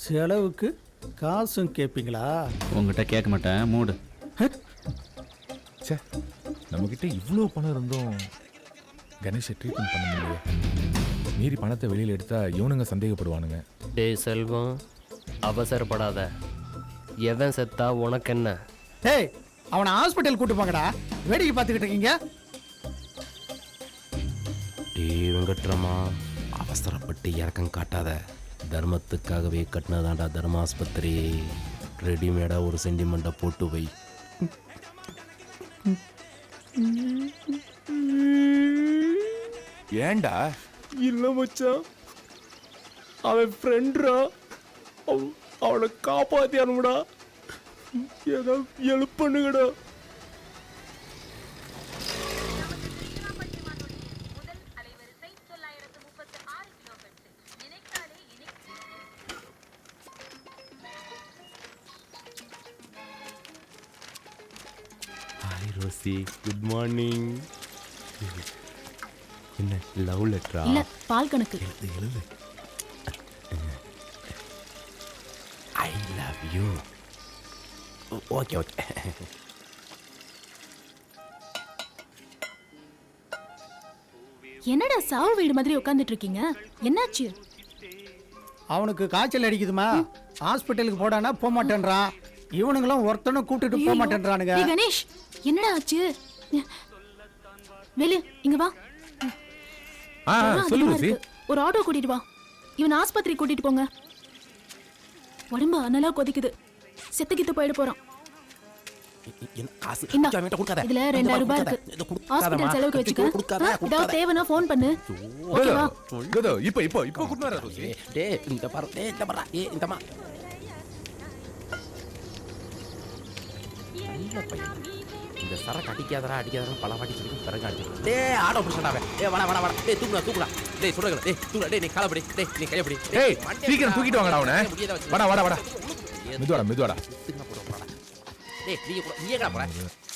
செலவுக்கு காசும் கேட்பீங்களா? உங்ககிட்ட கேட்க மாட்டேன், மூடு. சே, நம்மக்கிட்ட இவ்வளோ பணம் இருந்தும் கணேஷை ட்ரீட்மெண்ட் பண்ண முடியல. மீறி பணத்தை வெளியில் எடுத்தா இவனுங்க சந்தேகப்படுவானுங்க. டேய் செல்வம், அவசரப்படாத. எவன் செத்தா உனக்கு என்ன? டேய் அவனை ஹாஸ்பிட்டல் கூட்டு போங்கடா. வேடிக்கை பார்த்துக்கிட்டு இருக்கீங்க. டேய் வெங்கட்ராமா, அவசரப்பட்டு இறக்கம் காட்டாத. தர்மத்துக்காகவே கட்டினதாண்டா தர்மாஸ்பத்திரி. ரெடிமேடாக ஒரு சென்டிமெண்ட்டை போட்டு வை. ஏண்டா? இல்லை மச்சான், அவன் ஃப்ரெண்ட்ரா. அவனை காப்பாற்றி அனுப்புடா. ஏதோ ஹெல்ப் பண்ணுங்கடா. Hi Rosy, good morning. என்ன லவ் லெட்டரா? இல்ல பால் கணக்கு. எழுது. I love you. Okay okay. என்னடா சாவு வீடு மாதிரி உட்காந்துட்டு இருக்கீங்க? என்னாச்சு? அவனுக்கு காய்ச்சல் அடிக்குதுமா, ஹாஸ்பிட்டலுக்கு போடானா போக மாட்டேன்றான். இவனுங்களும் ஒருத்தனும் கூட்டிட்டு போக மாட்டேன்றானுங்க. ஏய் கணேஷ், என்னடா ஆச்சு? வெளிய இங்க வா. சொல்லு ரோசி. ஒரு ஆட்டோ கூட்டிட்டு வா. இவன் ஆஸ்பத்திரி கூட்டிட்டு போங்க. உடம்பு அனலா கொதிக்குது. செத்துக்கிட்டு போயிட போறான். இதுல 2000 ரூபாய் இருக்கு. ஹாஸ்பிட்டல் செலவுக்கு வச்சுக்க. ஏதாவது தேவைன்னா ஃபோன் பண்ணு. ஓகேவா? இப்போ கூட்டு வர ரோசி. டேய் இந்த பாரு, டேய் இந்த பாரு, இந்தமா. இந்த சரக்கு அடிக்காதரா பல வாட்டி சொல்லி சரக்கு அடிச்சு. டேய் ஆடோ புடிச்சடாவே. டேய் வாடா. டேய் தூக்குடா. டேய் சொல்றேன். டேய் தூக்குடா. டேய் நீ காலப்படி. டேய் நீ கையப்படி. டேய் சீக்கிரம் தூக்கிட்டு வாங்கடா அவனை. வாடா. மெதுவாடா. டேய் நீ ஏங்கடா போற?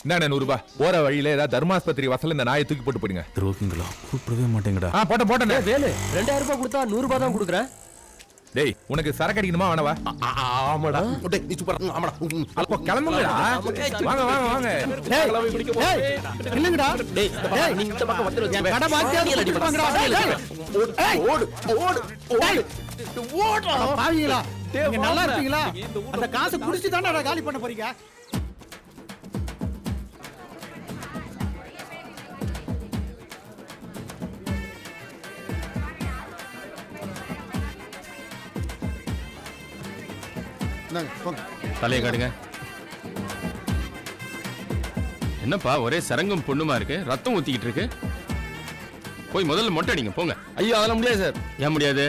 என்ன 100 ரூபாய் போற வழியில ஏதாவது தர்மாஸ்பத்திரி வாசல்ல இந்த நாயை தூக்கி போட்டு போடுங்க. துரோகிங்களா கூப்பிடவே மாட்டேங்கடா. போட்டேன். வேலு 2000 ரூபாய் கொடுத்தா 100 ரூபாய் தான் கொடுக்குறேன். டேய் உனக்கு சரக்கு அடிக்கணுமா வேணவா? ஆமாடா. டேய் நீ சூப்பரா. ஆமாடா. அப்போ கிளம்புங்கடா. வாங்க. டேய் இல்லங்கடா. டேய் நீ இந்த பக்கம் வந்துரு. கடை பாக்கியா அடிப்பாங்கடா. ஓடு. பாவிங்களா, நீங்க நல்லா இருப்பீங்களா? அந்த காசை குடிச்சு தானடா காலி பண்ண போறீங்க. தலையை காடுங்க. என்னப்பா ஒரே சரங்கம் பொண்ணுமா இருக்கு, ரத்தம் ஊத்திக்கிட்டு இருக்கு. போய் முதல்ல மொட்டை அடிங்க போங்க. ஐயோ அதெல்லாம் முடியாது சார். ஏன் முடியாது?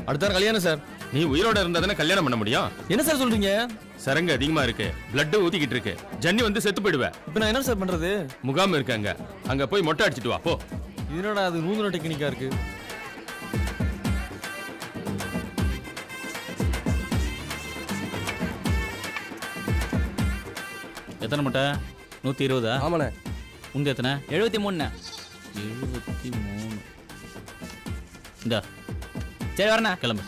அடுத்த வாரம் கல்யாணம் சார். நீ உயிரோட இருந்தா தானே கல்யாணம் பண்ண முடியும். என்ன சார் சொல்றீங்க? சரங்கு அதிகமா இருக்கு, பிளட் ஊத்திக்கிட்டு இருக்கு. ஜன்னி வந்து செத்து போயிடுவேன். இப்போ நான் என்ன சார் பண்றது? முகாம் இருக்கு அங்க போய் மொட்டை அடிச்சிட்டு வா போ. இதனோட அது நூதன டெக்னிக்கா இருக்கு. எத்தனை மட்டை? 120. ஆமாண்ணே. உங்க எத்தனை? 73. 73. இந்தா சரி வரண்ணா. கிளம்பு.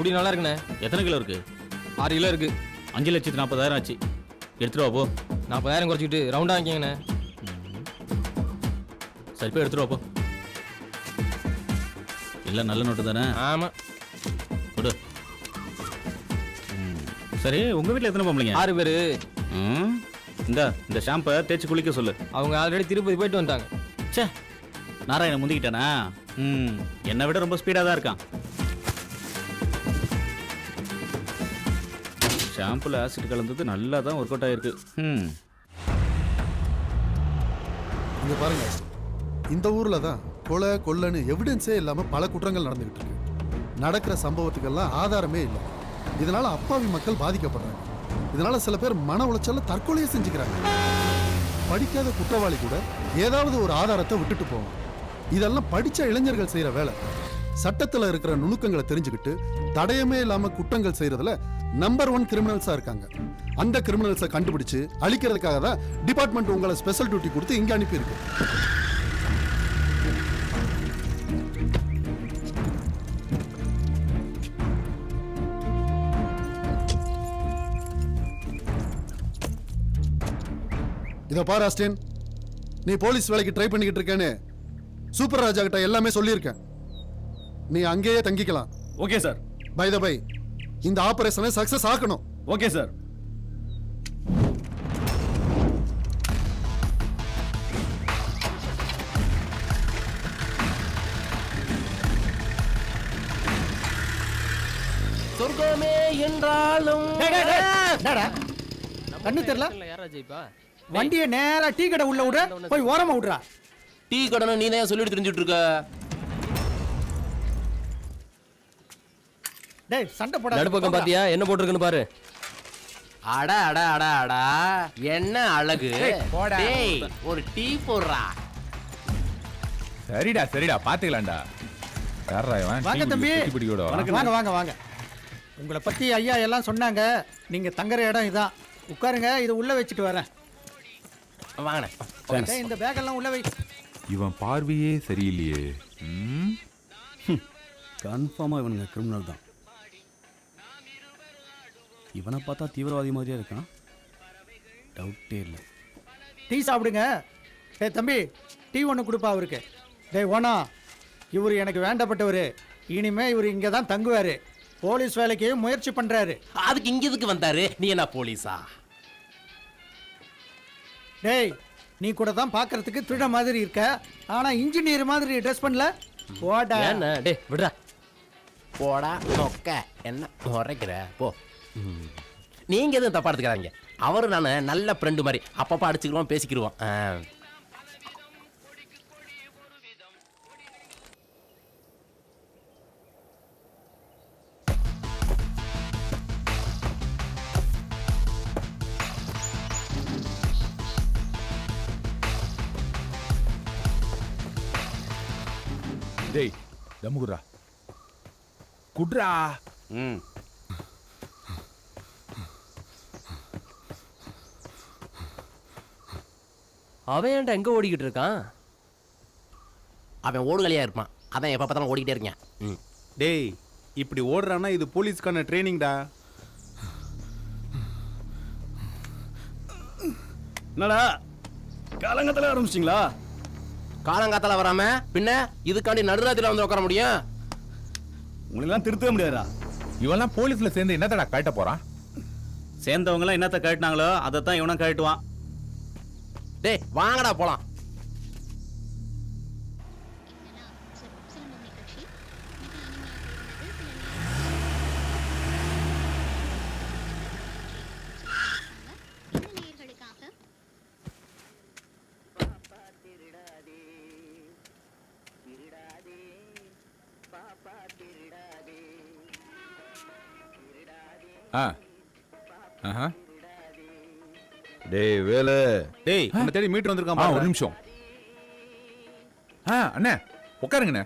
முடி நல்லா இருக்குண்ணே. எத்தனை கிலோ இருக்கு? 6 கிலோ இருக்கு. 5,40,000 ஆச்சு. எடுத்துட்டு வா போ. 40,000 குறைச்சிக்கிட்டு ரவுண்டா வாங்கிக்கங்கண்ணே. சரி போய் எடுத்துட்டு வா போ. இல்லை நல்ல நோட்டு தானே? ஆமாம். கொடு. சரி உங்கள் வீட்டில் எத்தனை பொம்பளைங்க? 6 பேர். இந்த ஷாம்பை தேய்ச்சி குளிக்க சொல்லு. அவங்க ஆல்ரெடி திருப்பதி போயிட்டு வந்துட்டாங்க. சே நாராயணன் முந்திக்கிட்டானா? என்னை விட ரொம்ப ஸ்பீடாக தான் இருக்கான். ஷாம்பில் ஆசிட் கலந்தது நல்லா தான் ஒர்க் அவுட் ஆகிருக்கு. இங்க பாருங்க, இந்த ஊர்ல தான் கொலை கொள்ளைன்னு எவிடன்ஸே இல்லாம பல குற்றங்கள் நடந்துகிட்டு இருக்கு. நடக்கிற சம்பவத்துக்கெல்லாம் ஆதாரமே இல்லை. இதனால அப்பாவி மக்கள் பாதிக்கப்படுறாங்க. இதனால சில பேர் மன உளைச்சல்ல தற்கொலையை செஞ்சுக்கிறாங்க. படிக்காத குற்றவாளி கூட ஏதாவது ஒரு ஆதாரத்தை விட்டுட்டு போவான். இதெல்லாம் படிச்ச இளைஞர்கள் செய்யற வேலை. சட்டத்துல இருக்கிற நுணுக்கங்களை தெரிஞ்சுக்கிட்டு தடயமே இல்லாம குற்றங்கள் செய்யறதுல நம்பர் 1 கிரிமினல்ஸா இருக்காங்க. அந்த கிரிமினல்ஸை கண்டுபிடிச்சு அழிக்கிறதுக்காக தான் டிபார்ட்மெண்ட் உங்களை ஸ்பெஷல் டியூட்டி கொடுத்து இங்க அனுப்பியிருக்கு. இதை பாரு ஆஸ்டின், நீ போலீஸ் வேலைக்கு ட்ரை பண்ணிக்கிட்டு இருக்கேன்னு சூப்பர் ராஜா கிட்ட எல்லாமே சொல்லியிருக்கேன். நீ அங்கேயே தங்கிக்கலாம். Okay sir. By the by, இந்த ஆபரேஷனை சக்சஸ் ஆக்கணும். Okay sir. சொர்க்கமே என்றாலும் கண்ணு தெரியல. யாரா ஜெயிப்பா? வண்டியை நேரா டீ கடை உள்ள விடுற, போய் ஓரமா விடுறா. டீ கடனை நீ தான் சொல்லிட்டு தெரிஞ்சுட்டு இருக்க. டேய் சண்டை போட. நடுப்பக்கம் பாத்தியா என்ன போட்டிருக்குன்னு பாரு. அட அட அட அட என்ன அழகு. டேய் ஒரு டீ போடுறா. சரிடா சரிடா பாத்துக்கலாம்டா. வாங்க தம்பி. வாங்க வாங்க வாங்க. உங்களை பத்தி ஐயா எல்லாம் சொன்னாங்க. நீங்க தங்குற இடம் இதான். உட்காருங்க, இது உள்ள வச்சுட்டு வரேன். வாங்கண்ணே. இந்த பேக் எல்லாம் உள்ள வை. இவன் பார்வையே சரியில்லையே. கன்ஃபார்மாக இவனுங்க கிரிமினல் தான். இவனை பார்த்தா தீவிரவாதி மாதிரியே இருக்கான். டவுட்டே இல்லை. டீ சாப்பிடுங்க. டேய் தம்பி, டீ ஒன்று கொடுப்பா அவருக்கு. டேய் ஓனா, இவர் எனக்கு வேண்டப்பட்டவர். இனிமே இவர் இங்கே தான் தங்குவார். போலீஸ் வேலைக்கு முயற்சி பண்ணுறாரு. அதுக்கு இங்க எதுக்கு வந்தாரு? நீ என்ன போலீஸா? டேய் நீ கூட தான் பார்க்கறதுக்கு திருட மாதிரி இருக்க, ஆனால் இன்ஜினியர் மாதிரி ட்ரெஸ் பண்ணல. போடா. டேய் விடுறா. போடா நொக்க. என்ன உரைக்கிற போ. நீங்க எதுவும் தப்பா எடுத்துக்கிறாங்க. அவரு நான் நல்ல ஃப்ரெண்டு மாதிரி அப்பப்போ அடிச்சுக்கிறோம், பேசிக்கிடுவோம். டேய் தம்முகுரா குட்ரா. அவன் ஏன்டா எங்க ஓடிக்கிட்டு இருக்கான்? அவன் ஓடுகளையா இருப்பான். அதான் எப்போ பார்த்தாலும் ஓடிக்கிட்டே இருக்கேன். டேய் இப்படி ஓடுறான்னா இது போலீஸ்க்கான ட்ரைனிங்டா. என்னடா காலங்கத்தில் ஆரம்பிச்சிட்டிங்களா? காலங்காத்தால வராம பின்ன இதுக்காண்டி நடுராத்திரில வந்து உட்கார முடியும்? உங்களெல்லாம் திருத்தவே முடியாதா? இவெல்லாம் போலீஸ்ல சேர்ந்து என்னத்தடா கட்ட போறான்? சேர்ந்தவங்களாம் என்னத்தை கட்டினாங்களோ அதை தான் இவனும் கட்டுவான். டேய் வாங்கடா போலாம். டேய் வேலை. டேய் நம்ம தேடி மீட்டர் வந்திருக்கான். ஒரு நிமிஷம். அண்ணே உட்காருங்கண்ணே.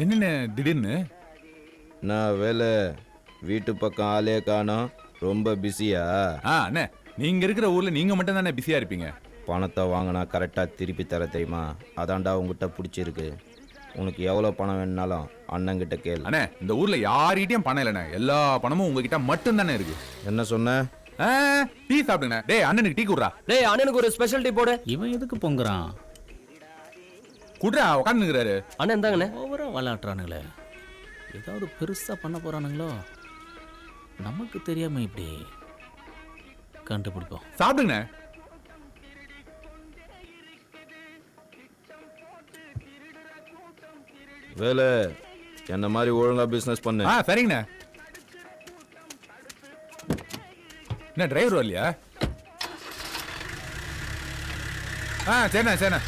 என்னண்ணே திடீர்னு? நான் வேலை வீட்டு பக்கம் ஆளே காணோம். ரொம்ப பிஸியா? அண்ணே நீங்க இருக்கிற ஊர்ல நீங்க மட்டும் தானே பிஸியா இருப்பீங்க. பணத்தை வாங்கினா கரெக்டாக திருப்பி தர தெரியுமா? அதான்டா உங்ககிட்ட பிடிச்சிருக்கு. உனக்கு எவ்வளோ பணம் வேணுனாலும் அண்ணங்கிட்ட கேளு. அண்ணே, இந்த ஊர்ல யார்கிட்டயும் பணம் இல்லைண்ணே. எல்லா பணமும் உங்ககிட்ட மட்டும் தானே இருக்கு. என்ன சொன்ன? டீ சாப்பிடுங்க. டேய் அண்ணனுக்கு டீ குடுறா. டேய் அண்ணனுக்கு ஒரு ஸ்பெஷல் டீ போடு. இவன் எதுக்கு பொங்குறான்? குடுறா, உட்காந்துக்கிறாரு. அண்ணன் இருந்தாங்கண்ணே. ஓவரா விளையாடுறானுங்களே. ஏதாவது பெருசா பண்ண போறானுங்களோ? நமக்கு தெரியாம இப்படி கண்டுபிடிப்போம். சாப்பிடுங்க. வேலை என்ன மாதிரி ஒழுங்கா பிசினஸ் பண்ணு. சரிங்கண்ணே. என்ன டிரைவர் வரலையா? சரிண்ணா சரிண்ணா.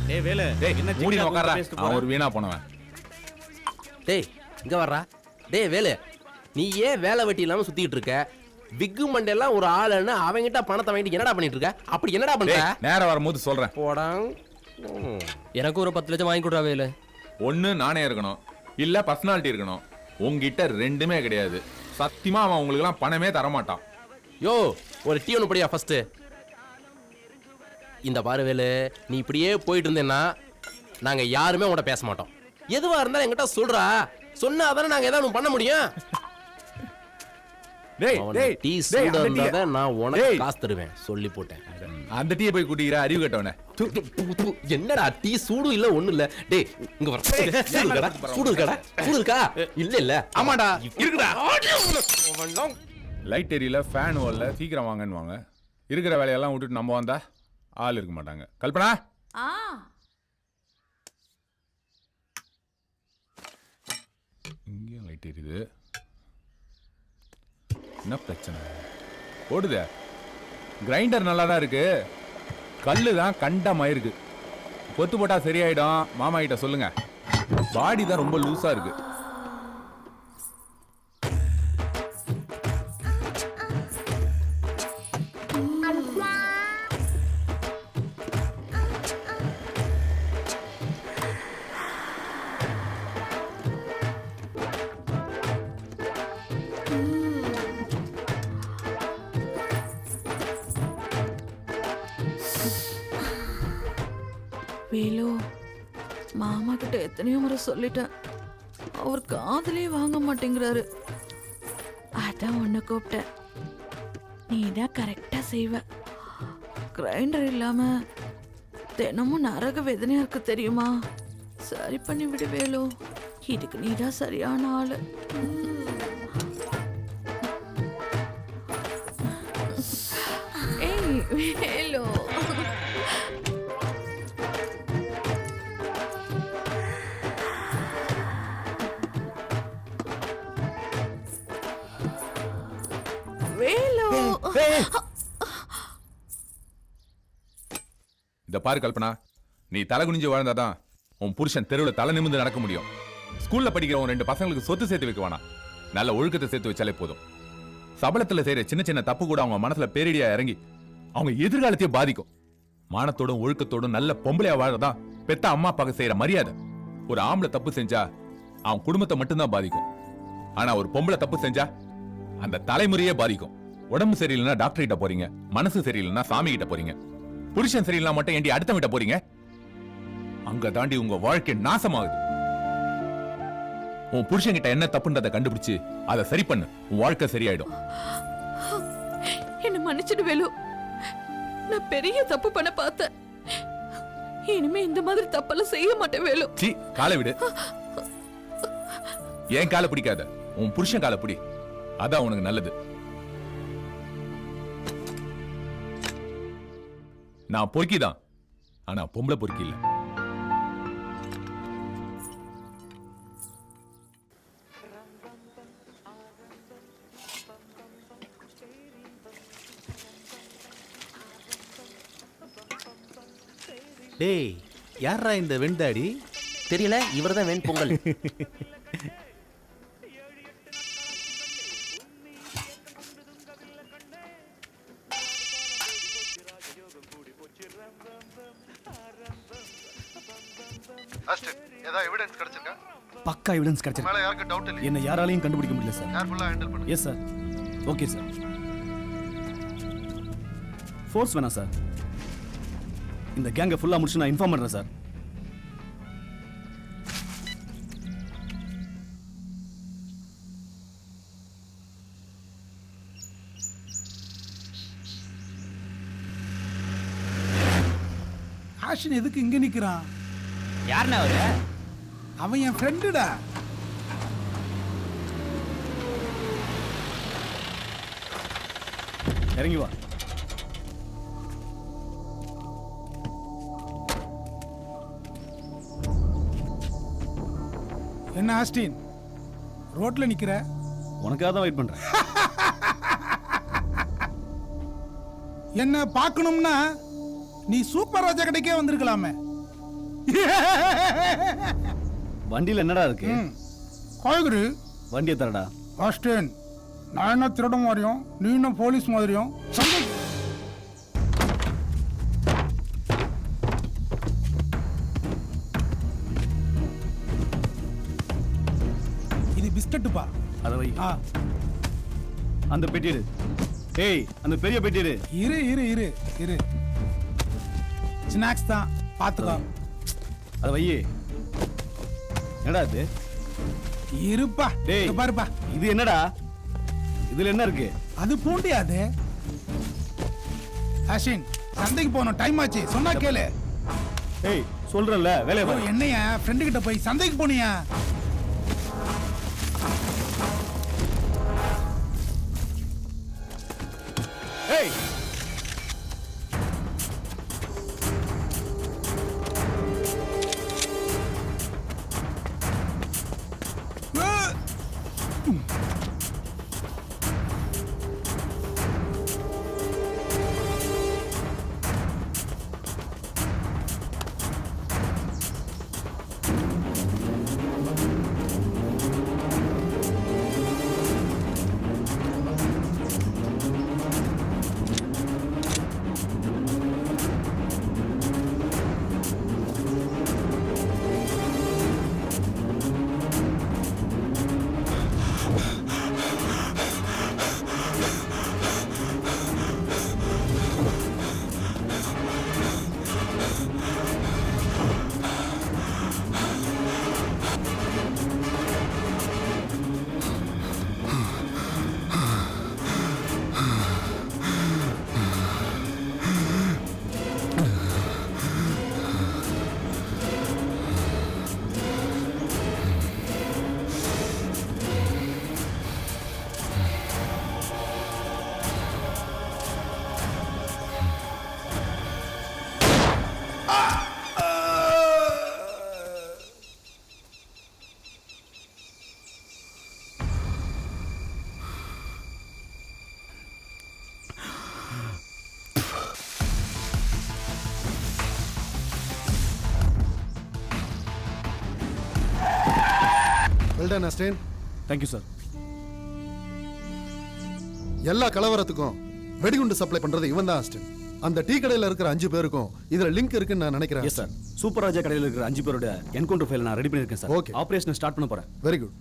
டேய் வேலை, என்ன மூடி உட்கார்றா. அவன் ஒரு வீணா போனவன். டேய் இங்க வர்றா. டேய் வேலு, நீ ஏன் வேலை வெட்டி இல்லாம சுத்திட்டு இருக்க? பிக்கு மண்டெல்லாம் ஒரு ஆளுன்னு அவங்கிட்ட பணத்தை வாங்கிட்டு என்னடா பண்ணிட்டு இருக்க? அப்படி என்னடா பண்ற? நேரம் வரும்போது சொல்றேன். போடாங். எனக்கு ஒரு 10 லட்சம் வாங்கி கொடுறா வேலு. ஒண்ணு நானே இருக்கணும், இல்ல பர்சனாலிட்டி இருக்கணும். உங்ககிட்ட ரெண்டுமே கிடையாது. சத்தியமா அவன் உங்களுக்கு எல்லாம் பணமே தரமாட்டான். யோ ஒரு டீ ஒன்று படியா ஃபர்ஸ்ட். இந்த பாரு வேலு, நீ இப்படியே போயிட்டு இருந்தேன்னா நாங்க யாருமே உன்கிட்ட பேச மாட்டோம். எதுவா இருந்தாலும் என்கிட்ட சொல்றா. சொன்னா தானே நாங்க ஏதாவது பண்ண முடியும். டீ சூடாக நான் உனக்கு காசு தருவேன் சொல்லி போட்டேன். அந்த டீயை போய் குடிக்கிற அறிவு கட்டவனே. என்னடா டீ சூடு இல்ல ஒண்ணு இல்ல. டேய் இங்க வர. சூடு இருக்கடா? சூடு இருக்கா? இல்ல இல்ல. ஆமாடா இருக்குடா. லைட் எரியல, ஃபேன் ஓடல, சீக்கிரம் வாங்கன்னு வாங்க. இருக்கிற வேலையெல்லாம் விட்டுட்டு நம்ம வந்தா ஆள் இருக்க மாட்டாங்க. கல்பனா, இங்கேயும் லைட் எரியுது. என்ன பிரச்சனை? ஓடுதே. கிரைண்டர் நல்லா தான் இருக்கு, கல்லு தான் கண்டமாயிருக்கு. கொத்து போட்டா சரியாயிடும். மாமா கிட்ட சொல்லுங்க. பாடி தான் ரொம்ப லூஸா இருக்கு. வேலு, மாமா கிட்ட எத்தனையோ முறை சொல்லிட்டேன், அவர் காதலே வாங்க மாட்டேங்கிறாரு. அதான் உன்னை கூப்பிட்டேன். நீ தான் கரெக்டா செய்வ. கிரைண்டர் இல்லாம தினமும் நரக வேதனையா இருக்கு தெரியுமா? சரி பண்ணி விடு வேலு. இதுக்கு நீ தான் சரியான ஆளு. ஏய் வேலு, இந்த பாரு கல்பனா, நீ தலை குனிஞ்சு வாழ்ந்தாதான் உன் புருஷன் தெருவில் தலை நிமிர்ந்து நடக்க முடியும். ஸ்கூல்ல படிக்கிற உன் 2 பசங்களுக்கு சொத்து சேர்த்து வைக்க வேணாம், நல்ல ஒழுக்கத்தை சேர்த்து வச்சாலே போதும். சபலத்துல செய்யற சின்ன சின்ன தப்பு கூட அவங்க மனசுல பேரிடியா இறங்கி அவங்க எதிர்காலத்தையே பாதிக்கும். மானத்தோடும் ஒழுக்கத்தோடும் நல்ல பொம்பளையா வாழதான் பெத்த அம்மா அப்பாவுக்கு செய்யற மரியாதை. ஒரு ஆம்பளை தப்பு செஞ்சா அவன் குடும்பத்தை மட்டும்தான் பாதிக்கும். ஆனா ஒரு பொம்பளை தப்பு செஞ்சா அந்த தலைமுறையே பாதிக்கும். உடம்பு சரியில்லைன்னா டாக்டர் கிட்ட போறீங்க, மனசு சரியில்லைன்னா சாமி கிட்ட போறீங்க. புருஷன் சரியில்லை மட்டும் ஏண்டி அடுத்த கிட்ட போறீங்க? அங்க தாண்டி உங்க வாழ்க்கை நாசமாகுது. உன் புருஷன் கிட்ட என்ன தப்புன்றதை கண்டுபிடிச்சு அதை சரி பண்ணு, உன் வாழ்க்கை சரியாயிடும். என்ன மன்னிச்சிடு வேலு, நான் பெரிய தப்பு பண்ண பார்த்தேன். இனிமே இந்த மாதிரி தப்பெல்லாம் செய்ய மாட்டேன் வேலு. சீ, காலை விடு. ஏன் காலை பிடிக்காத, உன் புருஷன் காலை பிடி, அதான் உனக்கு நல்லது. நான் பொறுக்கிதான், ஆனா பொம்பளை பொறுக்கி இல்ல. டேய் யாரா இந்த வெண்தாடி? தெரியல, இவர்தான் வெண் பொங்கல். பக்கா எவிடன்ஸ் கிடைச்சிருக்கு. மேல யாருக்கு டவுட் இல்ல? என்ன யாராலையும் கண்டுபிடிக்க முடியல சார். கேர்ஃபுல்லா ஹேண்டில் பண்ணுங்க. Yes sir. Okay sir. Force வேணாம் சார். இந்த கேங்கை ஃபுல்லாக முடிச்சு நான் இன்ஃபார்ம் பண்ணுறேன் சார். ஆஷின் எதுக்கு இங்க நிக்கிறான்? யாருண்ணா அவரு? அவன் என் ஃப்ரெண்டுடா. இறங்கி வா. என்ன ஆஸ்டின் ரோட்ல நிக்கிற? உனக்காக தான் வெயிட் பண்றேன். என்ன பார்க்கணும்னா நீ சூப்பர் ராஜா கடைக்கே வந்திருக்கலாமே. வண்டியில் என்னடா இருக்கு? காய்கறி. வண்டியை தரடா. ஆஸ்டின், நான் என்ன திருட மாதிரியும் நீ என்ன போலீஸ் மாதிரியும் இது பிஸ்கட்டுப்பா. அதை வை. அந்த பெட்டிடு. ஏய், அந்த பெரிய பெட்டிடு. இரு இரு இரு இரு. ஸ்நாக்ஸ் தான், பாத்துக்கோ. அதை வை. என்னடா இது? இருப்பா. டேய் பாருப்பா. இது என்னடா? இதுல என்ன இருக்கு? அது பூண்டி. அது ஆஷின், சந்தைக்கு போகணும், டைம் ஆச்சு. சொன்னா கேளு. ஏய், சொல்றேன்ல, வேலைய பாரு. என்னையா ஃப்ரெண்டு கிட்ட போய் சந்தைக்கு போனியா? ஏய், வெல்டன் அஸ்டின். Thank you sir. எல்லா கலவரத்துக்கும் வெடிகுண்டு சப்ளை பண்றது இவன் தான் அஸ்டின். அந்த டீ கடையில் இருக்கிற 5 பேருக்கும் இதுல லிங்க் இருக்குன்னு நான் நினைக்கிறேன். Yes sir. சூப்பர் ராஜா கடையில் இருக்கிற 5 பேரோட என்கவுண்டர் ஃபைல் நான் ரெடி பண்ணியிருக்கேன் சார். ஓகே. ஆபரேஷனை ஸ்டார்ட் பண்ண போறேன். Very good.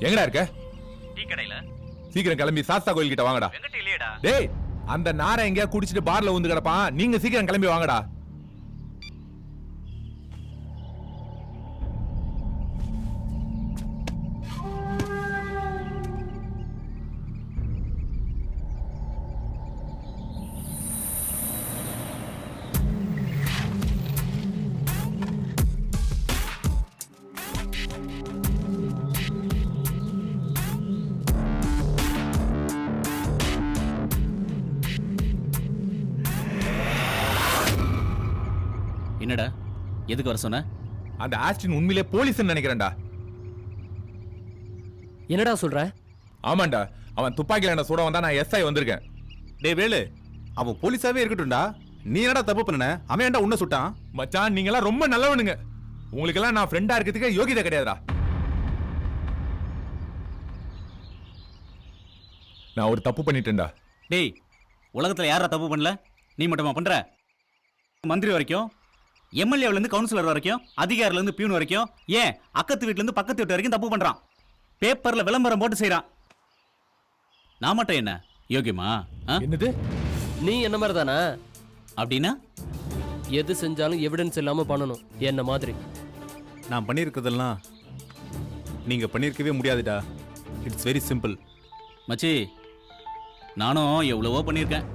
எங்கடா இருக்க? டீ கடையில. சீக்கிரம் கிளம்பி சாஸ்தா கோயில் கிட்ட வாங்கடா. எங்கிட்ட இல்லையடா. டேய், அந்த நாரை எங்கேயா குடிச்சிட்டு பார்ல வந்து கிடப்பான். நீங்க சீக்கிரம் கிளம்பி வாங்கடா. என்னடா எதுக்கு வர சொன்ன? அந்த ஆஸ்டின் உண்மையிலே போலீஸ்னு நினைக்கிறேன்டா. என்னடா சொல்ற? ஆமாண்டா, அவன் துப்பாக்கில என்ன சுட வந்தா நான் எஸ்ஐ வந்திருக்கேன். டேய் வேலு, அவன் போலீஸாவே இருக்கட்டும்டா. நீ என்னடா தப்பு பண்ணன? அவன் ஏன்டா உன்னை சுட்டான்? மச்சான், நீங்க எல்லாம் ரொம்ப நல்லவனுங்க. உங்களுக்கு எல்லாம் நான் ஃப்ரெண்டா இருக்கிறதுக்கு யோகிதை கிடையாதுடா. நான் ஒரு தப்பு பண்ணிட்டேன்டா. டேய், உலகத்துல யாரா தப்பு பண்ணல? நீ மட்டுமா பண்ற? மந்திரி வரைக்கும், எம்எல்ஏல இருந்து கவுன்சிலர் வரைக்கும், அதிகாரில இருந்து பியூன் வரைக்கும், ஏன் அக்கத்து வீட்ல இருந்து பக்கத்து வீட்டு வரைக்கும் தப்பு பண்றான். பேப்பர்ல விளம்பரம் போட்டு செய்யறான். நான் மட்டும் என்ன யோகியமா? என்னது? நீ என்ன மாதிரி தானே? அப்படின்னா எது செஞ்சாலும் எவிடன்ஸ் இல்லாம பண்ணணும், என்ன மாதிரி. நான் பண்ணியிருக்கிறதெல்லாம் நீங்க பண்ணியிருக்கவே முடியாதுடா. It's very simple. மச்சி, நானும் எவ்வளவோ பண்ணியிருக்கேன்.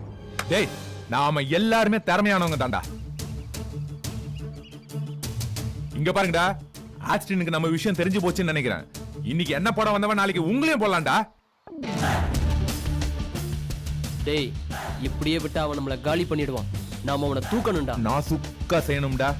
டேய், நாம எல்லாருமே திறமையானவங்க தான்டா. இங்க பாருங்கடா, ஆஸ்டினுக்கு நம்ம விஷயம் தெரிஞ்சு போச்சுன்னு நினைக்கிறேன். இன்னைக்கு என்ன படம் வந்தவன் நாளைக்கு உங்களையும் போடலாம்டா. டேய், இப்படியே விட்டு அவன் நம்மள காலி பண்ணிடுவான். நாம அவனை தூக்கணும்டா. நான் சுக்கா செய்யணும்டா.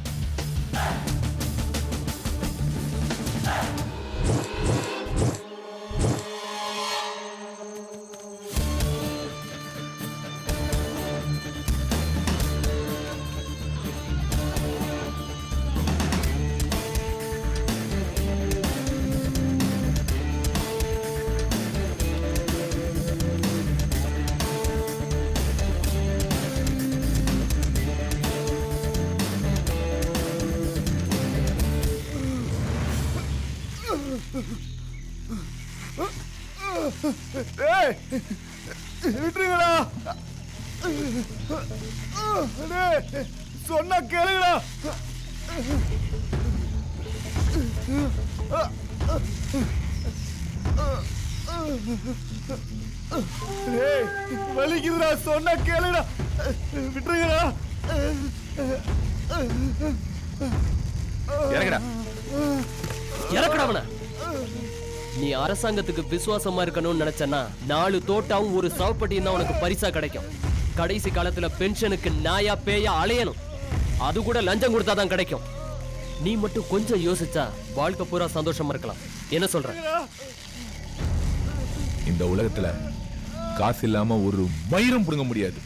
ஏய், விட்டுருங்களா? டேய், சொன்னா கேளுங்களா? டேய், வலிக்குதுடா, சொன்னா கேளுடா. விட்டுருங்களா? இறங்குடா. இறக்குடா அவனை. நீ அரசாங்கத்துக்கு விசுவாசமா இருக்கணும்னு நினைச்சனா 4 தோட்டாவும் ஒரு சவப்பட்டியும் தான் உனக்கு பரிசா கிடைக்கும். கடைசி காலத்துல பென்ஷனுக்கு நாயா பேயா அலையணும். அது கூட லஞ்சம் கொடுத்தாதான் கிடைக்கும். நீ மட்டும் கொஞ்சம் யோசிச்சா வாழ்க்கை பூரா சந்தோஷமா இருக்கலாம். என்ன சொல்ற? இந்த உலகத்துல காசு இல்லாம ஒரு மயிரும் புடுங்க முடியாது.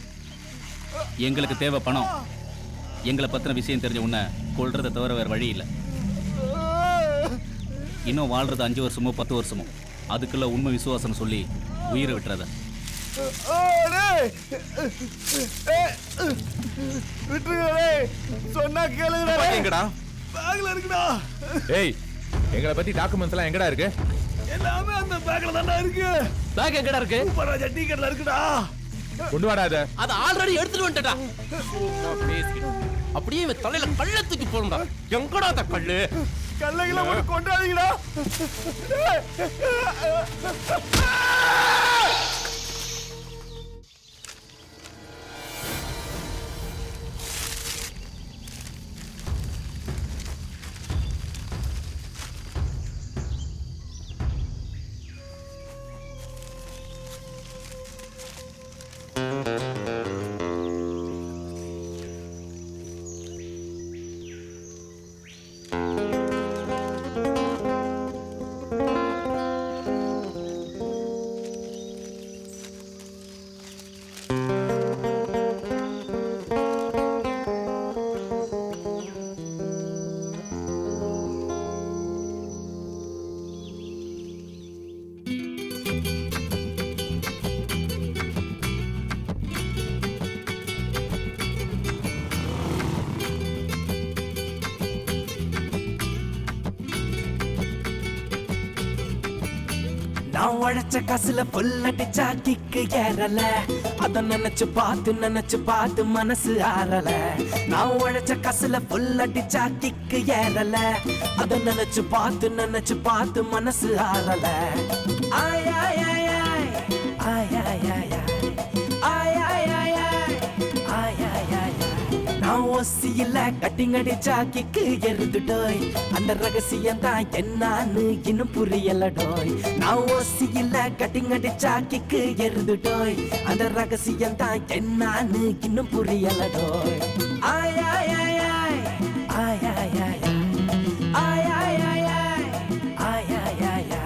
எங்களுக்கு தேவை பணம். எங்களை பத்தின விஷயம் தெரிஞ்ச உன்னை கொல்றதை தவிர வேற வழி இல்லை. இன்னும் வாழ்றது 5 வருஷமோ 10 வருஷமோ, அதுக்குள்ள உண்மை விசுவாசம் சொல்லி உயிரை விட்டுறத. சொன்னா கேளுங்கடா. எங்கடா? பேக்ல இருக்குடா. ஏய், எங்களை பத்தி டாக்குமெண்ட்ஸ் எல்லாம் எங்கடா இருக்கு? எல்லாமே அந்த பேக்ல தான்டா இருக்கு. பேக் எங்கடா இருக்கு? சூப்பராஜா டீ கடையில இருக்குடா. கொண்டு வாடா அத. அது ஆல்ரெடி எடுத்துட்டு வந்துட்டடா. அப்படியே இவன் தலையில கல்ல தூக்கி போடுடா. எங்கடா அந்த கல்லு? கல்லைகளை மட்டும் கொண்டாதீங்கடா. நான் உழைச்ச காசுல புல்லடிச்சா கிக்கு ஏறல அத நினைச்சு பார்த்து மனசு ஆறல நான் உழைச்ச காசுல புல்லடிச்சா கிக்கு ஏறல அத நினைச்சு பார்த்து மனசு ஆறல ஆய் ஆய் ஆய் ஆய் ஆய் ஆய் ஆய் ஆய் ஆய் ஆய் ஆய் ஆய் ஆய் நான் ஒசியில கட்டிங் அடிச்சா கிக்கு எருதுடோய் அந்த ரகசியம் தான் என்னன்னு இன்னும் புரியலடோய் நான் ஒசியில கட்டிங் அடிச்சா கிக்கு எருதுடோய் அந்த ரகசியம் தான் என்னன்னு இன்னும் புரியலடோய் ஆய் ஆய் ஆய் ஆய் ஆய் ஆய் ஆய் ஆய் ஆய் ஆய் ஆய் ஆய் ஆய் ஆய்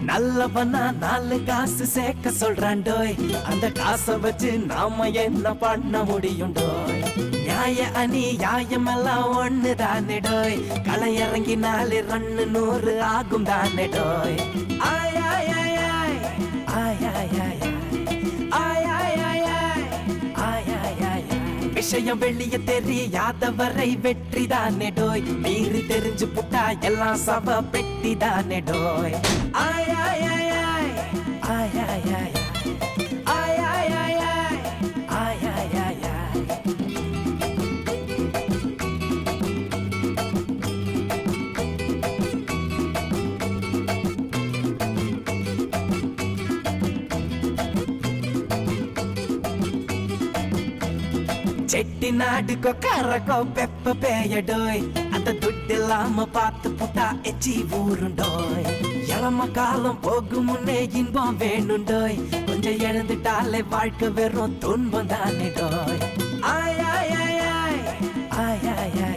நல்லவனா 4 காசு சேர்க்க சொல்றான்டோய் அந்த காசை வச்சு நாம என்ன பண்ண முடியும் டோய் நியாய அநியாயம் எல்லாம் ஒண்ணு தானே டோய் களை இறங்கி 4 ரன்னு 100 ஆகும் தானே டோய் ஆய் ஆய் ஆய் ஆய் ஆய் ஆய் ஆய் ஆய் ஆய் ஆய் ஆய் ஆய் ஆய் விஷயம் வெளிய தெரியாதவரை வெற்றி தானே டோய் மீறி தெரிஞ்சு புட்டா எல்லாம் சவ பெட்டி தானே டோய் ஆய் ஆய் ஆய் ஆய் ஆய் ஆய் ஆய் ஆய் ஆய் ஆய் ஆய் ஆய் ஆய் ஆய் செட்டி நாடு கொக்காரக்கோ பெப்ப பேயடோய் அந்த துட்டு இல்லாம பார்த்து புட்டா எச்சி ஊருண்டோய் இளம காலம் போகும் முன்னே இன்பம் வேணுண்டோய் கொஞ்சம் எழுந்துட்டாலே வாழ்க்கை வெறும் துன்பம் தானே டோய் ஆய் ஆய் ஆய் ஆய் ஆய் ஆய் ஆய்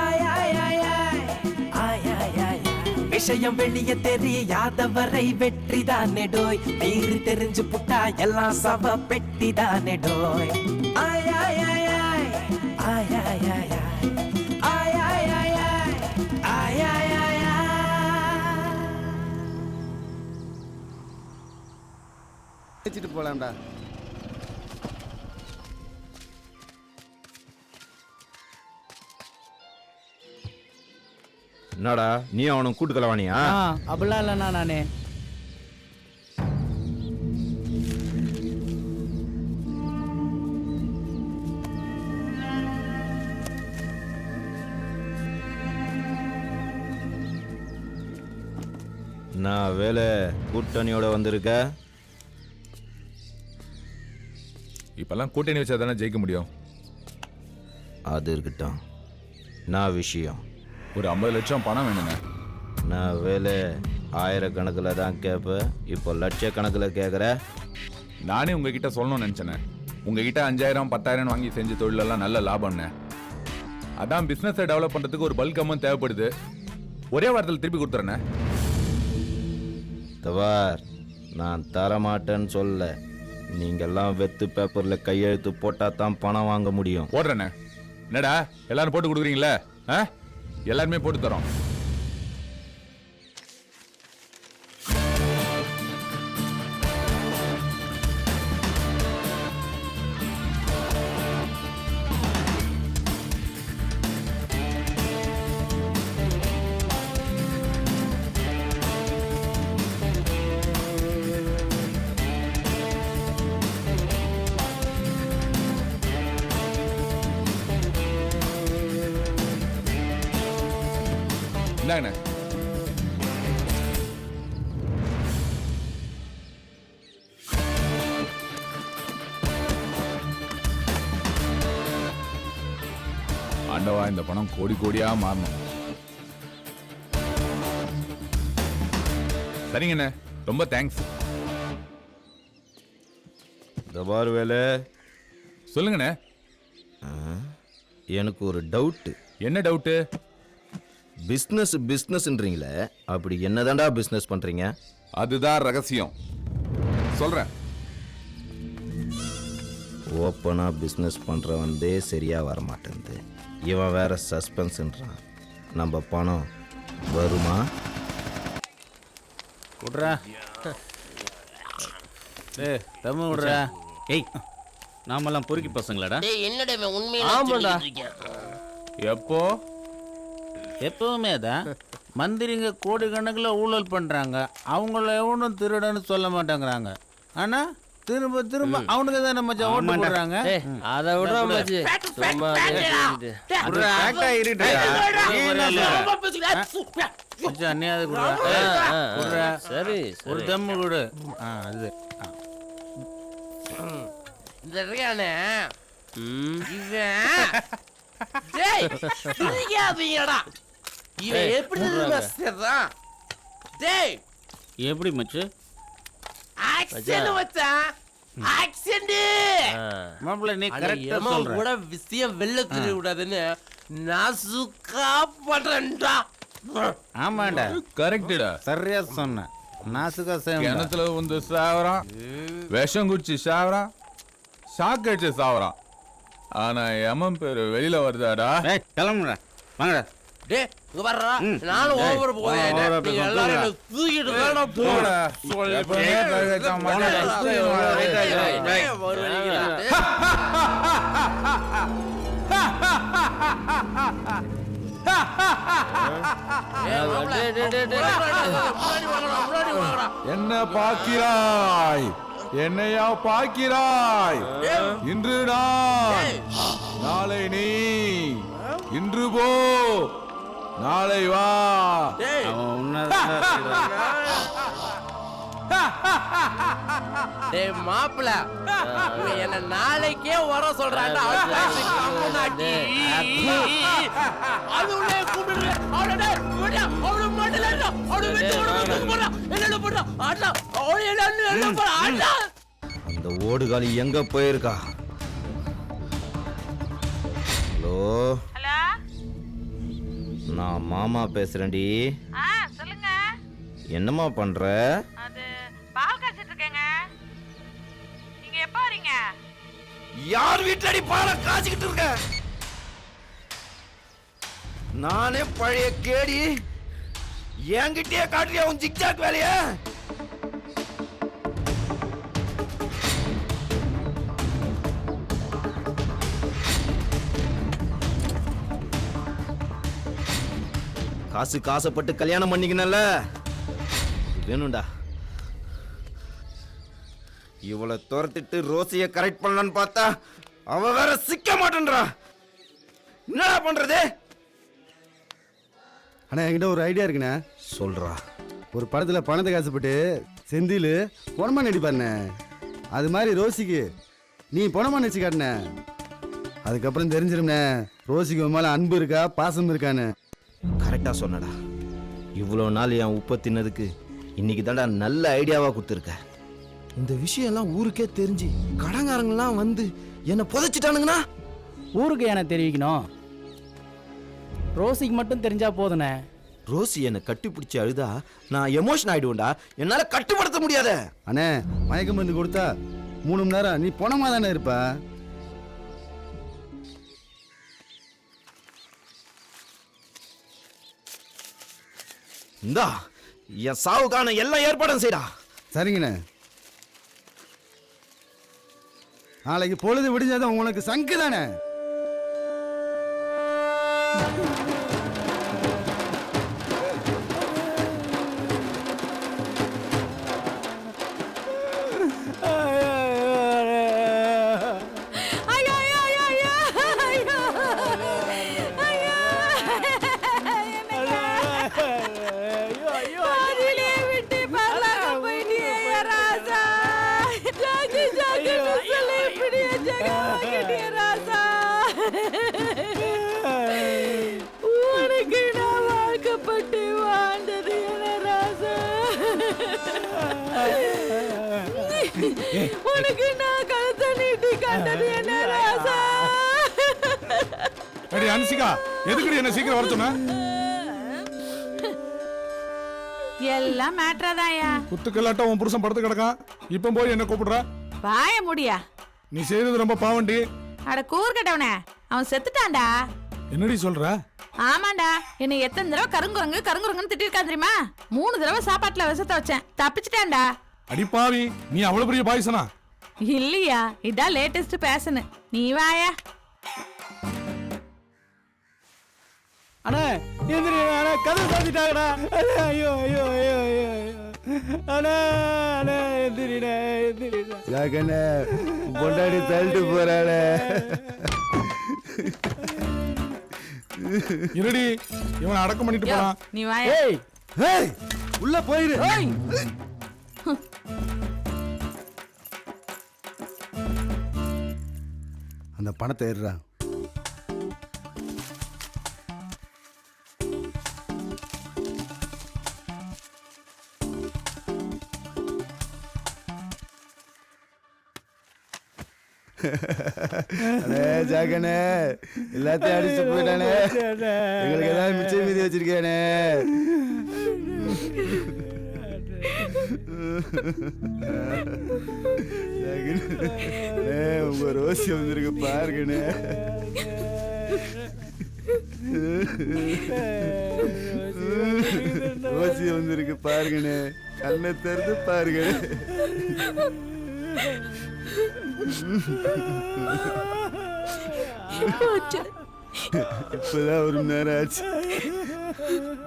ஆய் ஆய் ஆய் ஆய் ஆய் ஆய் விஷயம் வெளிய தெரியாதவரை வெற்றி தானே டோய் மீறி தெரிஞ்சு புட்டா எல்லாம் சவ பெட்டி தானே டோய் ஆய் ஆய் ஆய் ஆய் ஆய் ஆய் ஆய் ஆய் ஆய் ஆய் ஆய் ஆய் ஆய் வச்சுட்டு போலாம்டா. என்னடா நீ அவனும் கூட்டு கலவானியா? அப்படிலாம் இல்லைண்ணா நானே. நான் வேலை கூட்டணியோட வந்திருக்க. இப்பெல்லாம் கூட்டணி வச்சா தானே ஜெயிக்க முடியும். அது இருக்கட்டும். நான் விஷயம் ஒரு 50 லட்சம் பணம் வேணுங்க. நான் வேலை ஆயிரக்கணக்கில் தான் கேட்பேன், இப்போ லட்சக்கணக்கில் கேட்குற. நானே உங்ககிட்ட சொல்லணும்னு நினச்சேனே. உங்ககிட்ட 5000 10,000 வாங்கி செஞ்ச தொழிலெல்லாம் நல்ல லாபம்னு. அதான் பிஸ்னஸை டெவலப் பண்ணுறதுக்கு ஒரு பல்க் அமௌண்ட் தேவைப்படுது. ஒரே வாரத்தில் திருப்பி கொடுத்துறேண்ணே. தவார், நான் தரமாட்டேன்னு சொல்ல. நீங்கள்லாம் வெத்து பேப்பரில் கையெழுத்து போட்டால் தான் பணம் வாங்க முடியும். போடுறேண்ணே. என்னடா எல்லாரும் போட்டு கொடுக்குறீங்களே? எல்லாருமே போட்டு தரோம். இந்தாங்கண்ணே. ஆண்டவா, இந்த பணம் கோடி கோடியா மாறணும். சரிங்கண்ணே, ரொம்ப தேங்க்ஸ். தபார் வேலை சொல்லுங்கண்ணே. எனக்கு ஒரு டவுட்டு. என்ன டவுட்டு? பிஸ்னஸ்ன்றீங்களே, அப்படி என்னதான்டா பிஸ்னஸ் பண்றீங்க? அதுதான் ரகசியம், சொல்றேன். ஓப்பனாக பிஸ்னஸ் பண்ணுறவந்தே சரியாக வரமாட்டேங்குது. இவன் வேற சஸ்பென்ஸ்ன்றான். நம்ம பணம் வருமா? விட்றா தம்மு விட்றா. ஏய் நாமெல்லாம் பொறுக்கி பசங்களாடா. என்னடா ஆமாடா. எப்போ எப்பவுமே தான் மந்திரிங்க கோடிக்கணக்கில் ஊழல் பண்ணுறாங்க. அவங்கள எவனும் திருடன்னு சொல்ல மாட்டேங்கிறாங்க. ஆனால் திரும்ப திரும்ப அவனுக்கு தான் நம்ம ஓட்டு போடுறாங்க. அதை விடுறா மச்சி. சும்மா சரி ஒரு தம்மு கொடு. அது இந்த இருக்கானே இவன் டேய் சிரிக்காதீங்கடா. இவன் எப்படி மஸ்தர்தான் டேய் எப்படி மச்சு ஆக்சன் வச்சான் ஆக்சன் மாப்பிள்ள நீ கரெக்ட்டா சொல்ற. கூட விஷயம் வெள்ள தெரிய விடாதுன்னு நான் சுக்கா பண்றேன்டா. ஆமாண்டா கரெக்டுடா. சரியா சொன்ன. நாசுக்கா சேவம் கிணத்துல வந்து சாவறான், விஷம் குடிச்சு சாவறான், ஷாக் அடிச்சு சாவறான். ஆனா எமன் பேரு வெளியில வருதாடா. கிளம்புடா வாங்கடா. டேய் இங்க வர்றா. நானும் ஓவர் போறேன். நீங்க எல்லாரும் என்ன தூக்கிட்டு வேணா போடா. சொல்லி போய் என்ன பார்க்கிறாய்? என்னையா பார்க்கிறாய்? இன்று நான், நாளை நீ. இன்று போ, நாளை வா. டேய் மாப்பிள என்ன நாளைக்கே வர சொல்றான்டா. அது உள்ளே கூப்பிடுற அவளே ஓடியா அவள மாட்டல அவள வெட்டி ஓட போறா. என்ன போறா ஆடா அவள என்ன போறா ஆடா. அந்த ஓடுகாலி எங்க போயிருக்கா? ஹலோ ஹலோ நான் மாமா பேசுறேன்டி. சொல்லுங்க. என்னம்மா பண்ற? அது பால் காய்ச்சிட்டு இருக்கேங்க. நீங்க எப்போ வரீங்க? யார் வீட்டுலடி பாலை காய்ச்சிக்கிட்டு இருக்க? நானே பழைய கேடி என்கிட்டயே காட்டுறியா உன் ஜிக்ஜாக் வேலைய? காசு காசப்பட்டு கல்யாணம் பண்ணிக்கனல்ல, வேணும்டா. இவளை துரத்திட்டு ரோசிய கரெக்ட் பண்ணலான்னு பார்த்தா அவ வேற சிக்க மாட்டேன்றா. என்னடா பண்றது? அண்ணா என்கிட்ட ஒரு ஐடியா இருக்குண்ணே. சொல்றா. ஒரு படத்தில் பணத்தை காசுப்பட்டு செந்தில் பொணமா நடிப்பாருண்ணே. அது மாதிரி ரோசிக்கு நீ பொணமா நடிச்சு காட்டுன. அதுக்கப்புறம் தெரிஞ்சிரும்ண்ணே ரோசிக்கு உன் மேலே அன்பு இருக்கா பாசம் இருக்கான்னு. கரெக்டா சொன்னடா. இவ்வளோ நாள் என் உப்பை தின்னதுக்கு இன்னைக்கு தாண்டா நல்ல ஐடியாவா கொடுத்துருக்க. இந்த விஷயம்லாம் ஊருக்கே தெரிஞ்சு கடங்காரங்களாம் வந்து என்னை புதைச்சிட்டானுங்கண்ணா. ஊருக்கு எனக்கு தெரிவிக்கணும். ரோசிக்கு மட்டும் தெரிஞ்சா போதுண்ணே. ரோசி என்னை கட்டி பிடிச்சி அழுதா நான் எமோஷன் ஆயிடுவேன்டா. என்னால கட்டுப்படுத்த முடியாத. அண்ணே மயக்க மருந்து கொடுத்தா 3 மணி நேரம் நீ பொணமா தானே இருப்ப. இந்தா என் சாவுக்கான எல்லா ஏற்பாடும் செய்டா. சரிங்கண்ணே. நாளைக்கு பொழுது விடிஞ்சாதான் உனக்கு சங்கு தானே. உனக்கு நான் வாழ்க்கப்பட்டு வாழ்ந்தது என்ன ராசா. உனக்கு நான் கழுத்தை நீட்டி கண்டது என்ன ராசா. அடி அன்சிகா, எதுக்குடி என்ன சீக்கிரம் வர சொன்ன? எல்லாம் மேட்ராதாயா. குத்துக்கல்லாட்டம் உன் புருஷன் படுத்து கிடக்கான். இப்போ போய் என்ன கூப்பிடுற? வாய முடியா. நீ செய்யறது ரொம்ப பாவண்டி. அட கூறுகட்டவனே, அவன் செத்துட்டான்டா. என்னடி சொல்ற? ஆமாண்டா, என்னை எத்தனை தடவை கருங்குரங்குன்னு திட்டிருக்கான் தெரியுமா? 3 தடவை சாப்பாட்டுல விஷத்தை வச்சேன், தப்பிச்சிட்டான்டா. அடிப்பாவி, நீ அவ்வளவு பெரிய பாய்சனா? இல்லையா, இதான் லேட்டஸ்ட் பேஷன். நீ வாயா. அண்ணா எந்திரி அண்ணா, கதை சாத்திட்டாங்கடா. ஐயோ ஐயோ ஐயோ ஐயோ அண்ணா அண்ணா எந்திரிடா எந்திரிடா. ஜாக்கண்ணே பொண்டாடி தள்ளிட்டு போறாளே. இருடி, இவனை அடக்கம் பண்ணிட்டு போறான். நீ வாயா. ஏய் ஏய் உள்ள போயிரு. அந்த பணத்தை ஏறுறா. அண்ணே ஜாக்கண்ணே எல்லாத்தையும் அடிச்சு போயிட்டானே. எங்களுக்கு ஏதாவது மிச்சம் மீதி வச்சிருக்கானே. உங்க ரோசி வந்திருக்கு பாருங்கண்ணே. ரோசி வந்திருக்கு பாருங்கண்ணே. கண்ணை திறந்து பாருங்க. இப்பதான் 1 மணி நேரம் ஆச்சு.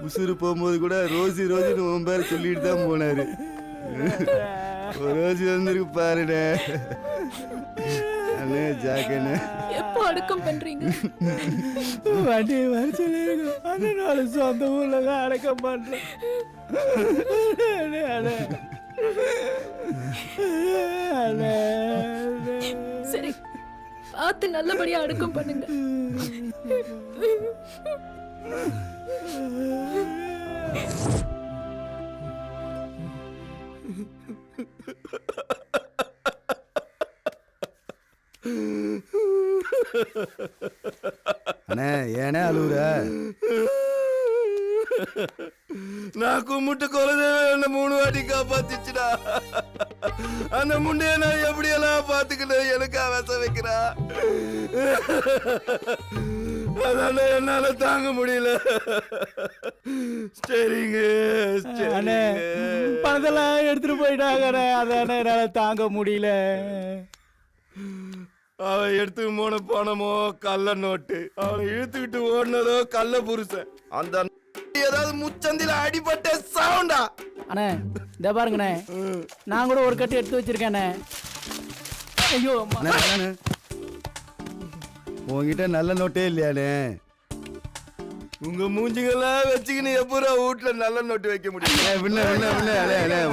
உசுறு போகும்போது கூட ரோசி ரோசின்னு உன் பேரை சொல்லிட்டு தான் போனாரு. ரோசி வந்திருக்கு பாருண்ணே. அண்ணே ஜாக்கண்ணே எப்போ அடக்கம் பண்றீங்க? வண்டி வர சொல்லிருங்க. அந்த சொந்த ஊர்ல தான் அடக்கம் பண்றேன். சரி, பார்த்து நல்லபடியா அடக்கம் பண்ணுங்க. அண்ணே ஏனே அழுவுற? நான் கும்பிட்டு குலதெய்வம் என்ன 3 வாட்டி காப்பாத்திச்சுடா. அந்த முண்டைய நான் எப்படியெல்லாம் பாத்துக்கிட்டேன். எனக்கா விச வைக்கிறா. அதான என்னால தாங்க முடியல. சரிங்க பணத்தெல்லாம் எடுத்துட்டு போயிட்டாங்க. அதானே என்னால தாங்க முடியல. அவன் எடுத்து போன பணமோ கள்ள நோட்டு, அவனை இழுத்துக்கிட்டு ஓடினதோ கள்ள புருஷன். அந்த ஏதாவது முச்சந்தில அடிபட்ட சவுண்டா. அண்ணே இந்த பாருங்கண்ணே, நான் கூட ஒரு கட்டு எடுத்து வச்சிருக்கேண்ணே. ஐயோ உங்ககிட்ட நல்ல நோட்டே இல்லையானே? உங்க மூஞ்சிங்கெல்லாம் வச்சுக்கின்னு எப்போ வீட்டுல நல்ல நோட்டு வைக்க முடியும்?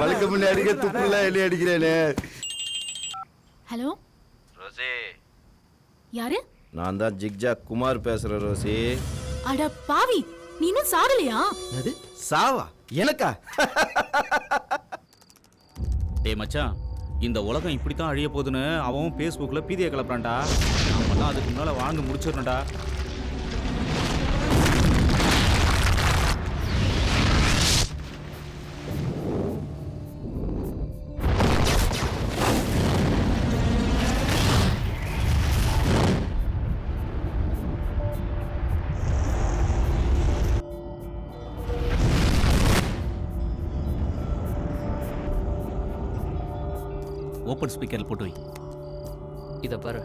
வழுக்க முன்னே அடிக்க துப்புல எலி அடிக்கிறேனே. ஹலோ ரோசி, யாரு? நான் தான் ஜிக்ஜாக் குமார் பேசுறேன் ரோசி. அட பாவி, நீ இன்னும் சாகலையா? அது சாவா? எனக்கா? டேய் மச்சான், இந்த உலகம் இப்படித்தான் அழிய போகுதுன்னு அவன் ஃபேஸ்புக்கில் பீதியை கிளப்புறான்டா. நம்மளாம் அதுக்கு முன்னால் வாழ்ந்து முடிச்சிடணும்டா. ஓப்பன் ஸ்பீக்கரில் போட்டு வை. இதை பாரு,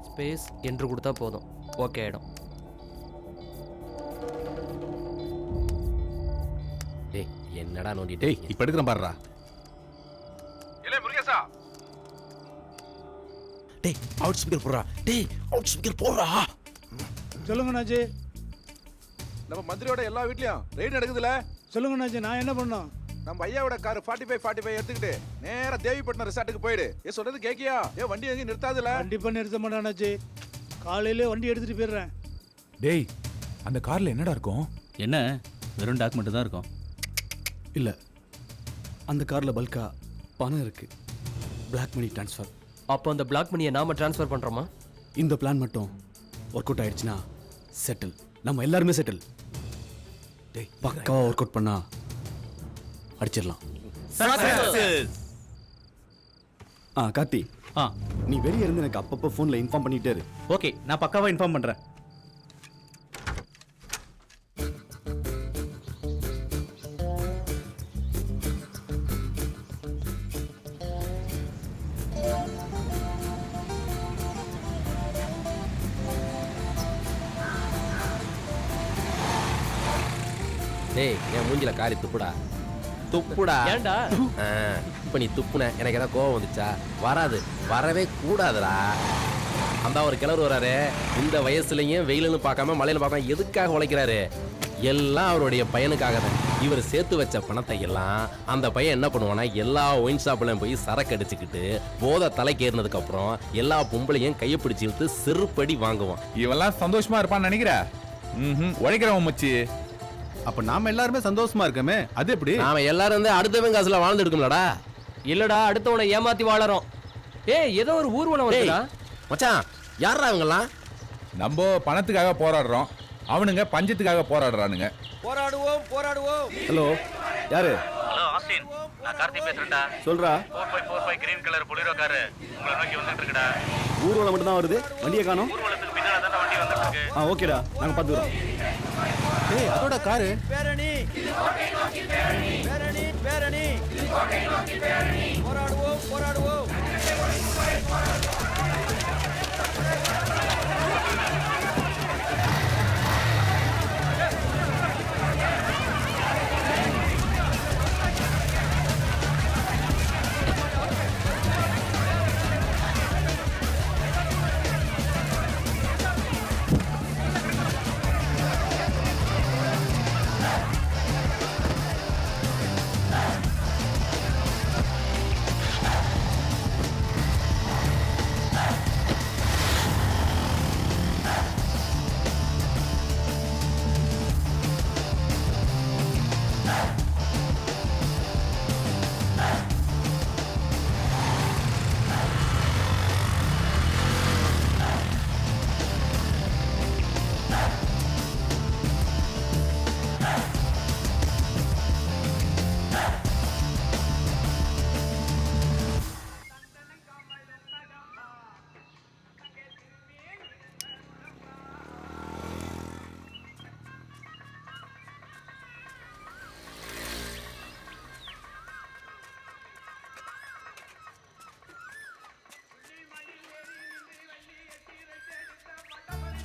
ஸ்பேஸ் என்று கொடுத்தா போதும், ஓகே ஆயிடும். டேய் என்னடா நோண்டி? டேய் இப்ப எடுக்கிறேன் பாருடா. இல்ல முருகேசா, டேய் அவுட் ஸ்பீக்கர் போடுறா. டேய் அவுட் ஸ்பீக்கர் போடுறா. சொல்லுங்க நாஜி. நம்ம மந்திரியோட எல்லா வீட்லயும் ரெய்டு நடக்குதுல. சொல்லுங்க நாஜி, நான் என்ன பண்ணோம்? நம்ம ஐயாவோட கார் 45 எடுத்துக்கிட்டு நேரா தேவிப்பட்டினம் ரிசார்ட்டுக்கு போயிடு. சொல்றது கேக்கியா? வண்டி எங்கேயும் நிறுத்தாதுல. கண்டிப்பா நிறுத்த மாட்டானாச்சு. காலையில வண்டி எடுத்துட்டு போயிடுறேன். டேய் அந்த கார்ல என்னடா இருக்கும்? என்ன வெறும் டாக்குமெண்ட் தான் இருக்கும்? இல்ல, அந்த கார்ல பல்கா பணம் இருக்கு. Black money transfer. அப்போ அந்த பிளாக் மணியை நாம ட்ரான்ஸ்ஃபர் பண்றோமா? இந்த பிளான் மட்டும் ஒர்க் அவுட் ஆயிடுச்சுன்னா செட்டில். நம்ம எல்லாருமே செட்டில். டேய் பக்காவா ஒர்க் அவுட் பண்ணா அடிச்சிடலாம். கார்த்தி நீ வெளியே இருந்து எனக்கு அப்பப்போ ஃபோனில் இன்ஃபார்ம் பண்ணிட்டே இரு. ஓகே, நான் பக்காவா இன்ஃபார்ம் பண்றேன். டேய் என் மூஞ்சில காரி துப்புடா துப்புடா. ஏன்டா? இப்ப நீ துப்புன எனக்கு ஏதாவது கோவம் வந்துச்சா? வராது, வரவே கூடாதுடா. அந்த ஒரு கிணறு வராரு, இந்த வயசுலயும் வெயிலுன்னு பார்க்காம மழையில பார்க்காம எதுக்காக உழைக்கிறாரு? எல்லாம் அவருடைய பையனுக்காக தான். இவர் சேர்த்து வச்ச பணத்தை எல்லாம் அந்த பையன் என்ன பண்ணுவானா, எல்லா ஒயின் ஷாப்லையும் போய் சரக்கு அடிச்சுக்கிட்டு போதை தலைக்கு ஏறினதுக்கு அப்புறம் எல்லா பொம்பளையும் கையை பிடிச்சி இழுத்து செருப்படி வாங்குவான். இவெல்லாம் சந்தோஷமா இருப்பான்னு நினைக்கிற? உழைக்கிறவன் மச்சி. அப்ப நாம எல்லாருமே சந்தோஷமா இருக்கமே, அது எப்படி? நாம எல்லாரும் வந்து அடுத்தவங்க காசுல வாழ்ந்து எடுக்கணும்லடா. இல்லடா, அடுத்தவனை ஏமாத்தி வாழறோம். ஏய், ஏதோ ஒரு ஊர்வலம் வருதுடா. மச்சான், யாரா அவங்கலாம்? நம்ம பணத்துக்காக போராடுறோம், அவனுங்க பஞ்சத்துக்காக போராடுறானுங்க. போராடுவோம் போராடுவோம். ஹலோ, யாரு? ஹலோ ஆஸ்டின், நான் கார்த்தி பேசுறேன்டா. சொல்றா. 4545 கிரீன் கலர் பொலிரோ காரு உங்களை நோக்கி வந்துட்டு இருக்குடா. ஊர்வலம் மட்டும் தான் வருது, வண்டியை காணோம். ஊர்வலத்துக்கு பின்னால தான் வண்டி வந்துட்டு இருக்கு. ஓகேடா, நாங்க பாத்துக்கிறோம். ஏய், அதோட காரு. பேரணி பேரணி பேரணி போராடுவோம் போராடுவோம்.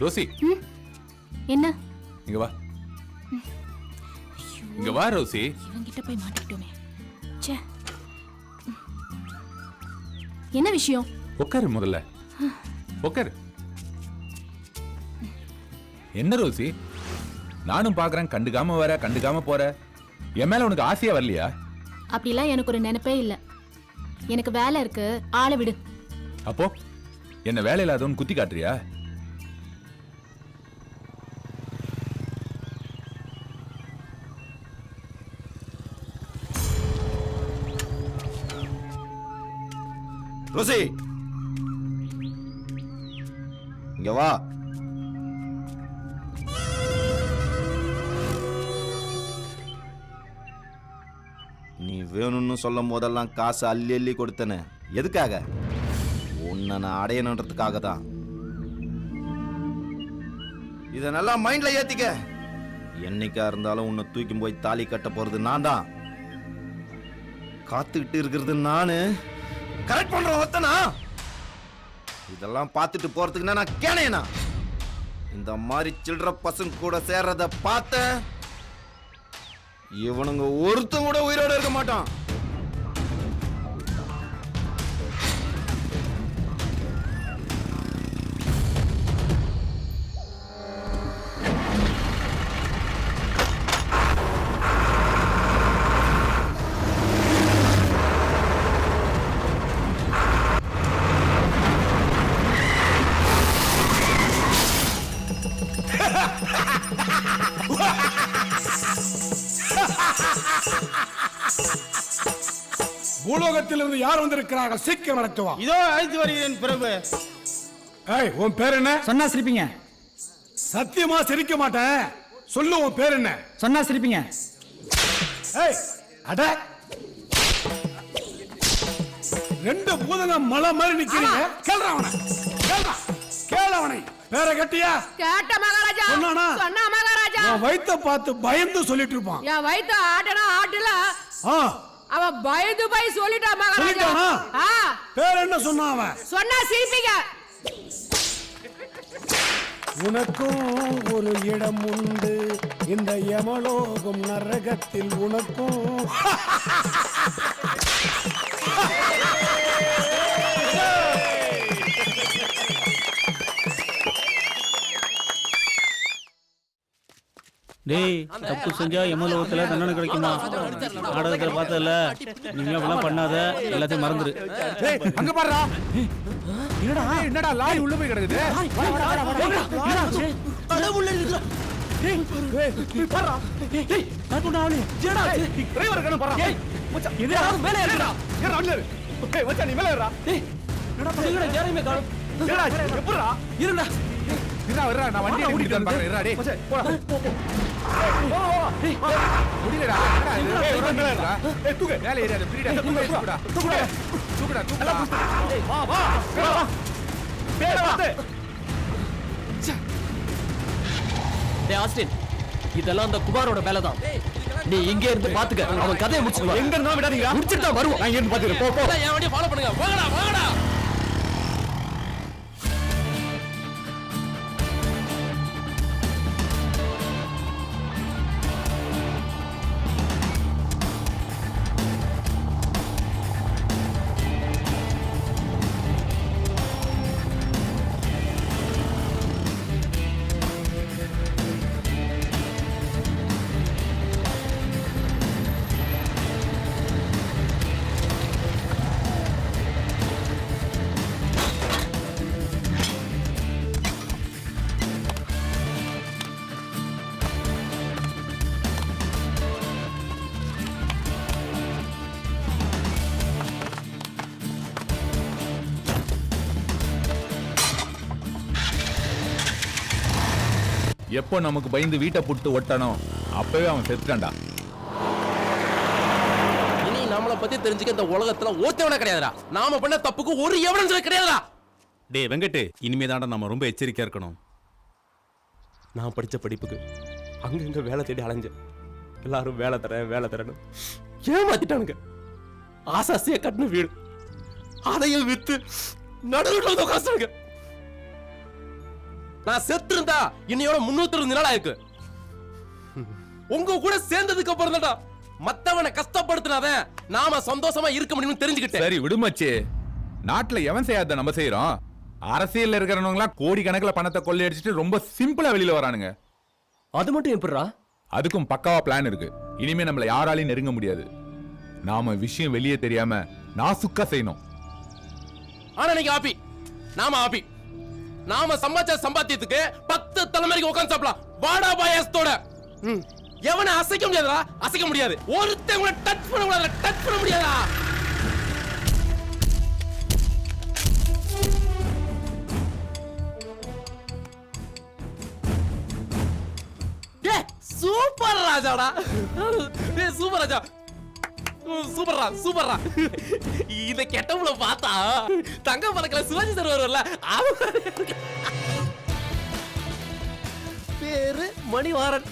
ரோசி, என்ன? இங்க வா. இங்க வா ரோசி. இவங்கிட்ட போய் மாட்டிக்கிட்டோமே. ச்சே. என்ன விஷயம்? உட்காரு முதல்ல, உட்காரு. என்ன ரோசி, நானும் பாக்குறேன், கண்டுக்காம வர கண்டுக்காம போற. என் மேல உனக்கு ஆசையா வரலையா? அப்படிலாம் எனக்கு ஒரு நினைப்பே இல்ல. எனக்கு வேலை இருக்கு, ஆளை விடு. அப்போ என்ன வேலை இல்லாதவன் குத்தி காட்டுறியா? ரோசி, இங்க வா. நீ வேணும்னு சொல்லும் போதெல்லாம் காசு அள்ளி அள்ளி கொடுத்தன. எதுக்காக? உன்னை நான் அடையணுன்றதுக்காக தான். இத நல்லா மைண்ட்ல ஏத்திக்க. என்னைக்கா இருந்தாலும் உன்னை தூக்கி போய் தாலி கட்ட போறது நான் தான். காத்துக்கிட்டு இருக்கிறது நானு. கரெக்ட் பண்ற ஒத்தனா? இதெல்லாம் பார்த்துட்டு போறதுக்கு நான் கேனேனா? இந்த மாதிரி சில்ற பசங்க கூட சேர்றத பார்த்த இவனுங்க ஒருத்தன் கூட உயிரோட இருக்க மாட்டான். பூலோகத்திலிருந்து யார் வந்திருக்கிறார்கள்? சீக்கிரம் நடத்துவா. இதோ அழைத்து வருகிறேன் பிரபு. ஏய், உன் பேர் என்ன? சொன்னா சிரிப்பீங்க. சத்தியமா சிரிக்க மாட்டேன். சொல்லு, உன் பேர் என்ன? சொன்னா சிரிப்பீங்க. ஏய், அட ரெண்டு பூதங்க மலை மாதிரி நிக்கிறீங்க. கேளுடா அவனை. கேளு அவனை. வேற கட்டியா? கேட்ட மகாராஜா. சொன்னானா? சொன்னா மகாராஜா. நான் வயித்த பார்த்து பயந்து சொல்லிட்டு இருப்பான். என் வயித்த ஆட்டனா ஆட்டல. அவன் பயந்து போய் சொல்லிட்டான் மகாராஜா. சொல்லிட்டானா? பேர் என்ன சொன்னான் அவன்? சொன்னா சிரிப்பீங்க. உனக்கும் ஒரு இடம் உண்டு இந்த யமலோகம் நரகத்தில் உனக்கும். டேய் தப்பு செஞ்சா எமலோகத்துல தண்டனை கிடைக்குமா? நாடகத்தை பார்த்ததில்ல, நீங்க அப்படிலாம் பண்ணாத, எல்லாத்தையும் மறந்துரு. அங்க பாருடா. என்னடா லாரி உள்ள போய் கிடக்குது? கடவுளே இதுடா. டேய் பாறா. டேய் நான் ஆளு. ஏடா டிரைவர் கண்ணு பாறா. டேய் மச்சான் இதுடா மேலே ஏறுடா. ஏறா உள்ள. டேய் மச்சான் நீ மேலே ஏறா. டேய் என்னடா பண்ணீங்கடா யாரையுமே காணோம். ஏடா எப்பறா? இருடா. இருடா நான் வண்டி ஓடிட்டு பாக்கறேன். இருடா டேய். போடா. டேய் முடியலடா. என்னடா மேலே ஏறா. டேய் தூக்கு. மேலே ஏறியா ஃப்ரீடா. தூக்குடா. தூக்குடா. டேய் வா வா. பேர வந்து. டேய் ஆஸ்டின், இதெல்லாம் அந்த குமாரோட வேலை தான். நீ இங்க இருந்து பாத்துக்க, அவன் கதையை முடிச்சுடுவான். எங்க இருந்தா விடாதீங்க. முடிச்சிட்டு தான் வருவோம். நான் இங்க இருந்து பாத்துக்கிறேன். போ போ. என் வண்டியை ஃபாலோ பண்ணுங்க. வாங்கடா வாங்கடா. எப்போ நமக்கு பயந்து வீட்டை புட்டு ஒட்டணும் அப்பவே அவன் செத்துட்டான்டா. இனி நம்மளை பத்தி தெரிஞ்சுக்க இந்த உலகத்துல ஒருத்தவன கிடையாதுடா. நாம பண்ண தப்புக்கு ஒரு எவனும் கிடையாதுடா. டேய் வெங்கட், இனிமே தாண்டா நம்ம ரொம்ப எச்சரிக்கையா இருக்கணும். நான் படிச்ச படிப்புக்கு அங்கங்க வேலை தேடி அலைஞ்சேன். எல்லாரும் வேலை தரேன்னு ஏமாத்திட்டானுங்க. ஆசாசியா கட்டின வீடு அதையும் வித்து நடுவில் உட்காந்துங்க. நான் செத்து இருந்தா இன்னையோட 320 நாள் ஆயிருக்கு. உங்க கூட சேர்ந்ததுக்கு அப்புறம் தான்டா மத்தவனை கஷ்டப்படுத்தினாதான் நாம சந்தோஷமா இருக்க முடியும்னு தெரிஞ்சுக்கிட்டேன். சரி விடுமச்சு, நாட்டுல எவன் செய்யாத நம்ம செய்யறோம். அரசியல்ல இருக்கிறவங்க கோடி கணக்குல பணத்தை கொள்ளையடிச்சிட்டு ரொம்ப சிம்பிளா வெளியில வரானுங்க. அது மட்டும் எப்படிடா? அதுக்கும் பக்காவா பிளான் இருக்கு. இனிமே நம்மள யாராலையும் நெருங்க முடியாது. நாம விஷயம் வெளியே தெரியாம நாசுக்கா செய்யணும். ஆனா நீங்க ஆப்பி, நாம ஆப்பி. நாம சம்பாதிச்ச சம்பாத்தியத்துக்கு 10 தலைமுறைக்கு உட்கார்ந்து சாப்பிடலாம். வாடா பாயாசத்தோட. எவனை அசைக்க முடியாதா? அசைக்க முடியாது. ஒருத்தன் கூட டச் பண்ண முடியாதா? டச் பண்ண முடியாதா? டேய் சூப்பர் ராஜாடா. டேய் சூப்பர் ராஜா. சூப்பர்ரா. இந்த கெட்டவுல பார்த்தா தங்க பறக்கல சிவாஜி சார் வருவல்ல, பேரு மணிவாரன்.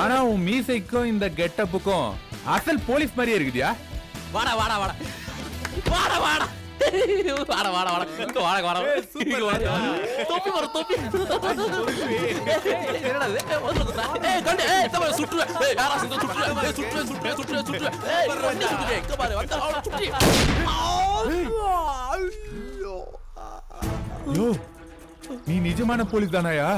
ஆனா உன் மீசைக்கும் இந்த கெட்டப்புக்கும் அசல் போலீஸ் மாதிரியே இருக்குதியா? வாடா வாடா வாடா வாடா வாடா வாடா வாடா வாடா இங்க வாடா வாடா சூப்பர் வாடா. தொப்பி வர தொப்பி. என்னடா இது? வந்துடா. ஏய் கண்டே, ஏய் தவற சுற்றுவே. ஏய் யாரா சுற்று சுற்றுவே. ஏய் சுற்றுவே. ஏய் வண்டி சுற்றுவே. இங்க பாரு வந்து அவள சுற்றி. யோ, நீ நிஜமான போலீஸ் தானாயா?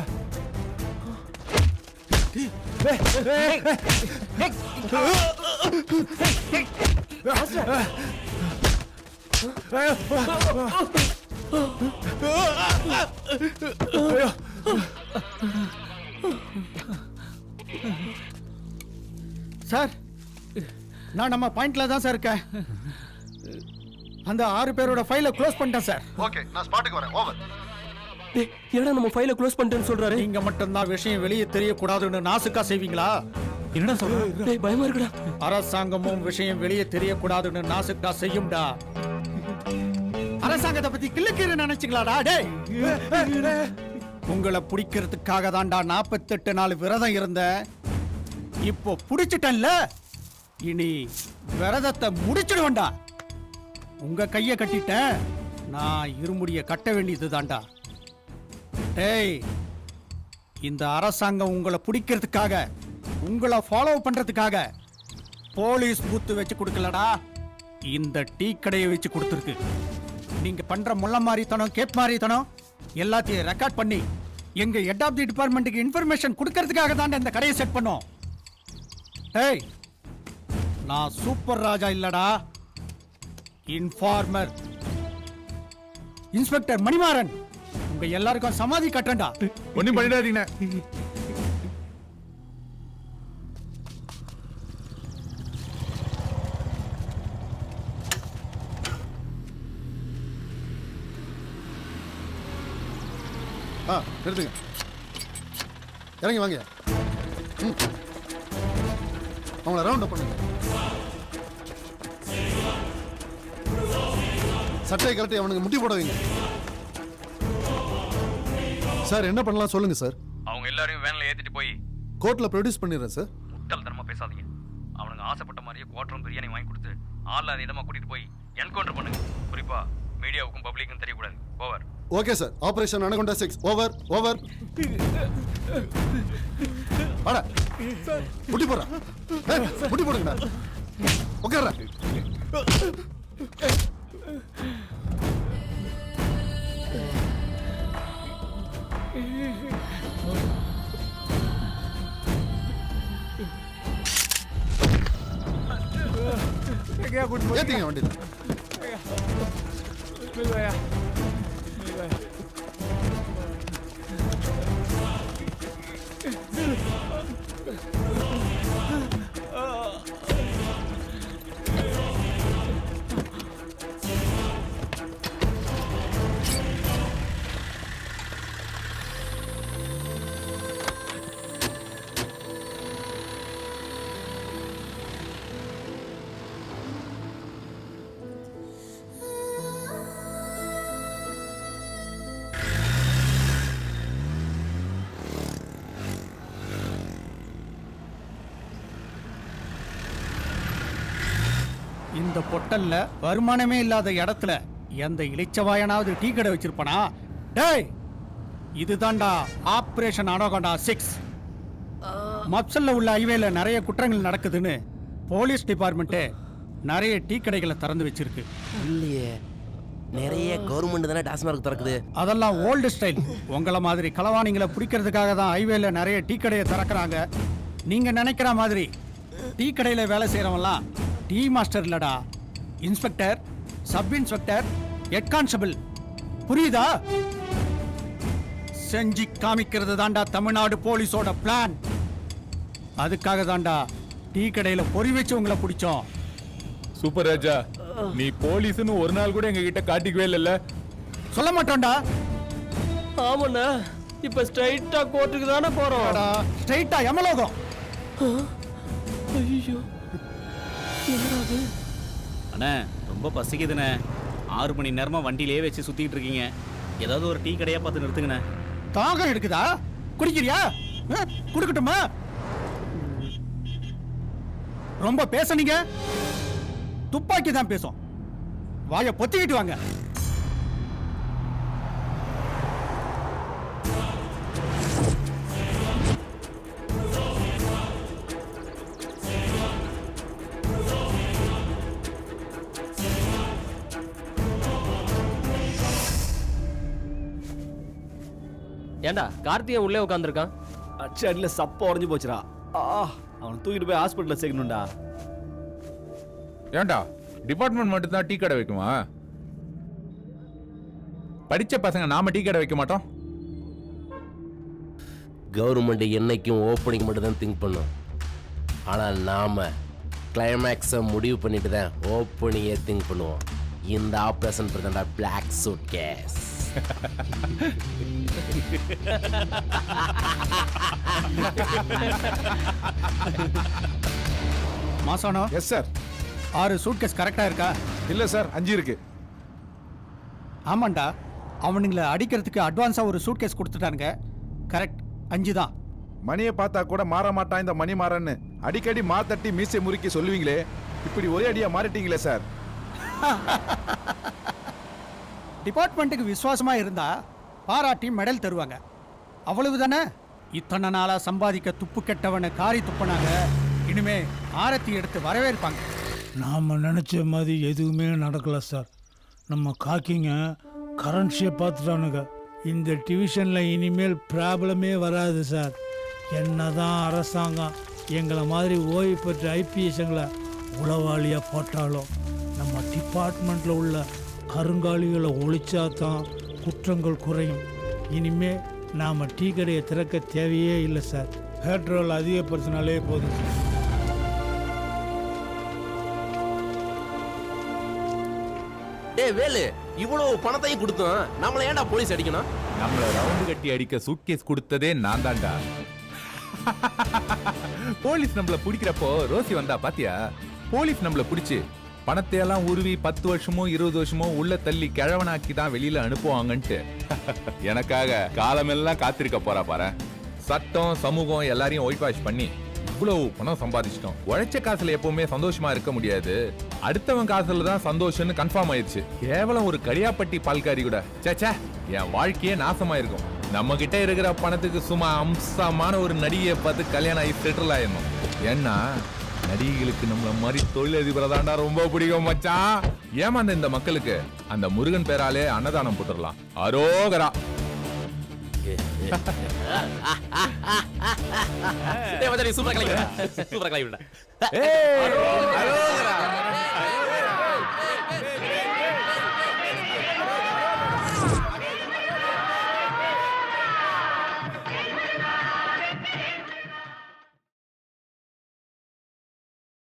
சார், நான் நம்ம பாயிண்ட்ல தான் சார் இருக்கேன். அந்த 6 பேரோட ஃபைலை க்ளோஸ் பண்ணிட்டேன் சார். ஓகே, நான் ஸ்பாட்டுக்கு வரேன். ஓவர். டேய் ஏடா நம்ம ஃபைலை க்ளோஸ் பண்ணிட்டேன்னு சொல்றாரு. நீங்க மட்டும் தான் விஷயம் வெளியே தெரியக்கூடாதுன்னு நாசுக்கா செய்வீங்களா? என்னடா சொல்ற? டேய் பயமா இருக்குடா. அரசாங்கமும் விஷயம் வெளியே தெரியக்கூடாதுன்னு நாசுக்கா செய்யும்டா. அரசாங்கத்தை பத்தி கிள்ளுக்கீரை நினைச்சுக்கலாடா டேய். உங்களை பிடிக்கிறதுக்காக தான்டா 48 நாள் விரதம் இருந்தேன். இப்போ பிடிச்சிட்டேன்ல, இனி விரதத்தை முடிச்சிடுவேன்டா. உங்க கைய கட்டிட்டேன், நான் இருமுடிய கட்ட வேண்டியது தான்டா. டேய், இந்த அரசாங்கம் உங்களை பிடிக்கிறதுக்காக, உங்களை ஃபாலோ பண்றதுக்காக போலீஸ் பூத்து வச்சு கொடுக்கலடா, இந்த டீ கடையை வச்சு கொடுத்துருக்கு. நீங்க பண்ற முள்ள மாதிரித்தனம், கேப் மாதிரித்தனம் எல்லாத்தையும் ரெக்கார்ட் பண்ணி எங்க ஹெட் ஆஃப் தி டிபார்ட்மெண்ட்டுக்கு இன்ஃபர்மேஷன் கொடுக்கறதுக்காக தான் இந்த கடையை செட் பண்ணோம். டேய், நான் சூப்பர் ராஜா இல்லடா, இன்ஃபார்மர். இன்ஸ்பெக்டர் மணிமாறன், உங்க எல்லாருக்கும் சமாதி கட்டண்டா. ஒன்னும் பண்ணிடாதீங்க. எடுத்துங்க, இறங்கி வாங்க. அவங்கள ரவுண்ட் அப் பண்ணுங்க. சட்டையை கழட்டி அவனுக்கு முட்டி போட வைங்க. சார் என்ன பண்ணலாம் சொல்லுங்க சார். அவங்க எல்லாரையும் வேன்ல ஏத்திட்டு போய் கோர்ட்ல ப்ரொடியூஸ் பண்ணிடுறேன் சார். முட்டல் தரமா பேசாதீங்க. அவனுங்க ஆசைப்பட்ட மாதிரியே குவார்டரும் பிரியாணி வாங்கி கொடுத்து ஆள்ல இடமா கூட்டிட்டு போய் என்கவுண்டர் பண்ணுங்க. குறிப்பா மீடியாவுக்கும் பப்ளிக்கும் தெரியக்கூடாது. Over. Okay sir. Operation anaconda 6 over. Over. வாடா, முட்டி போடுறா. முட்டி போடுங்கடா. உட்கார்றா. ஏத்திங்க வண்டியில். இந்த பொட்டல்ல வருமானமே இல்லாத இடத்துல எந்த இளிச்சவாயனாவது டீ கடை வச்சிருப்பானா? டேய், இதுதான்டா ஆபரேஷன் அனகொண்டா 6. மப்சல்ல உள்ள ஹைவேல நிறைய குற்றங்கள் நடக்குதுன்னு போலீஸ் டிபார்ட்மெண்ட் நிறைய டீ கடைகளை திறந்து வச்சிருக்கு. இல்லையே, நிறைய கவர்மெண்ட் தானே டாஸ்மார்க் திறக்குது. அதெல்லாம் ஓல்டு ஸ்டைல். உங்களை மாதிரி களவாணிங்களை பிடிக்கிறதுக்காக தான் ஹைவேல நிறைய டீ கடையை திறக்கிறாங்க. நீங்க நினைக்கிற மாதிரி டீ கடையில வேலை செய்யறவங்கலாம் டீ மாஸ்டர் இல்லடா, inspector, sub inspector, head constable. புரியுதா? செஞ்சு காமிக்கிறது தாண்டா தமிழ்நாடு போலீஸோட பிளான். அதுக்காக தாண்டா டீ கடையில பொறி வச்சு உங்களை பிடிச்சோம். சூப்பர் ராஜா, நீ போலீஸ்னு ஒரு நாள் கூட எங்க கிட்ட காட்டிக்கவே இல்லைல்ல. சொல்ல மாட்டோம்டா. ஆமாண்ணா, இப்ப ஸ்ட்ரைட்டா கோர்ட்டுக்கு தானே போறோம். ஸ்ட்ரைட்டா யமலோகம். ஐயோ, அண்ணே, ரொம்ப பசிக்குதுண்ணே. 6 மணி நேரமா வண்டியிலே வச்சு சுத்திட்டு இருக்கீங்க. ஏதாவது ஒரு டீ கடையா பார்த்து நிறுத்துங்கண்ணே. தாகம் எடுக்குதா? குடிக்கிறியா? குடுக்கட்டுமா? ரொம்ப பேசுனீங்க, துப்பாக்கி தான் பேசும். வாயை பொத்திக்கிட்டு வாங்க. ஏண்டா கார்த்திகை உள்ளே உட்காந்துருக்கான். அச்சு அடியில் சப்ப உடஞ்சு போச்சுடா. அவன் தூக்கிட்டு போய் ஹாஸ்பிட்டலில் சேர்க்கணும்டா. ஏண்டா டிபார்ட்மெண்ட் மட்டும் தான் டீ கடை வைக்குமா? படிச்ச பசங்க நாம டீ கடை வைக்க மாட்டோம். கவர்மெண்ட் என்னைக்கும் ஓப்பனிங் மட்டும் தான் திங்க் பண்ணும். ஆனால் நாம கிளைமேக்ஸை முடிவு பண்ணிட்டு தான் ஓப்பனிங்கே திங்க் பண்ணுவோம். இந்த ஆப்ரேஷன் பிரதண்டா பிளாக் சூட் கேஸ். மாசானோ? Yes sir. 6 சூட்கேஸ் கரெக்டா இருக்கா? இல்ல சார், 5 இருக்கு. ஆமாண்டா, அவனுங்களை அடிக்கிறதுக்கு அட்வான்ஸாக ஒரு சூட்கேஸ் கொடுத்துட்டானுங்க. கரெக்ட், 5 தான். மணியை பார்த்தா கூட மாற மாட்டான் இந்த மணி மாறன்னு அடிக்கடி மாத்தட்டி மீசை முறுக்கி சொல்லுவீங்களே, இப்படி ஒரே அடியா மாறிட்டீங்களே சார். டிபார்ட்மெண்ட்டுக்கு விசுவாசமாக இருந்தா பாராட்டி மெடல் தருவாங்க, அவ்வளவுதானே. இத்தனை நாளாக சம்பாதிக்க துப்பு கெட்டவனை காரி துப்புனாங்க, இனிமே ஆரத்தி எடுத்து வரவேற்பாங்க. நாம் நினச்ச மாதிரி எதுவுமே நடக்கல சார். நம்ம காக்கிங்க கரன்சியை பார்த்துட்டானுங்க. இந்த டிவிஷனில் இனிமேல் ப்ராப்ளமே வராது சார். என்னதான் அரசாங்கம் எங்களை மாதிரி ஓய்வு பெற்ற ஐபிஎஸ்ங்களை உளவாளியாக போட்டாலும் நம்ம டிபார்ட்மெண்ட்டில் உள்ள கருங்காலிகளை ஒழிச்சா தான் குற்றங்கள் குறையும். இனிமே நாம் டீ கடையை திறக்க தேவையே இல்லை சார். பெட்ரோல் அதிகப்படுத்தினாலே போதும் சார். டேய் வேலு, இவ்வளவு பணத்தையும் கொடுத்தோம், நம்மள ஏன்டா போலீஸ் அடிக்கணும்? நம்மள ரவுண்டு கட்டி அடிக்க சூட்கேஸ் கொடுத்ததே நான் தான்டா. போலீஸ் நம்மள பிடிக்கிறப்போ ரோசி வந்தா பாத்தியா? போலீஸ் நம்மள பிடிச்சு பணத்தை எல்லாம் உருவி 10 வருஷமோ 20 வருஷமோ உள்ள தள்ளி கிழவனாக்கி தான் வெளியில அனுப்புவாங்கன்ட்டு எனக்காக காலமெல்லாம் காத்திருக்க போறா பாரு. சட்டம் சமூகம் எல்லாரையும் ஒயிட் வாஷ் பண்ணி இவ்வளவு பணம் சம்பாதிச்சிட்டோம். உழைச்ச காசுல எப்பவுமே சந்தோஷமா இருக்க முடியாது, அடுத்தவன் காசுல தான் சந்தோஷம்னு கன்ஃபார்ம் ஆயிடுச்சு. கேவலம் ஒரு கரியாப்பட்டி பால்காரி கூட சேச்சா என் வாழ்க்கையே நாசமா இருக்கும். நம்ம கிட்ட இருக்கிற பணத்துக்கு சும்மா அம்சமான ஒரு நடிகையை பார்த்து கல்யாணம் ஆகி செட்டில் ஆயிடணும். ஏன்னா நடிகைகளுக்கு நம்மள மாதிரி தொழிலதிபரை தாண்டா ரொம்ப பிடிக்கும் மச்சான். ஏமாந்த இந்த மக்களுக்கு அந்த முருகன் பேராலே அன்னதானம் போட்டுடலாம். அரோகரா. சூப்பரா கிளம்பி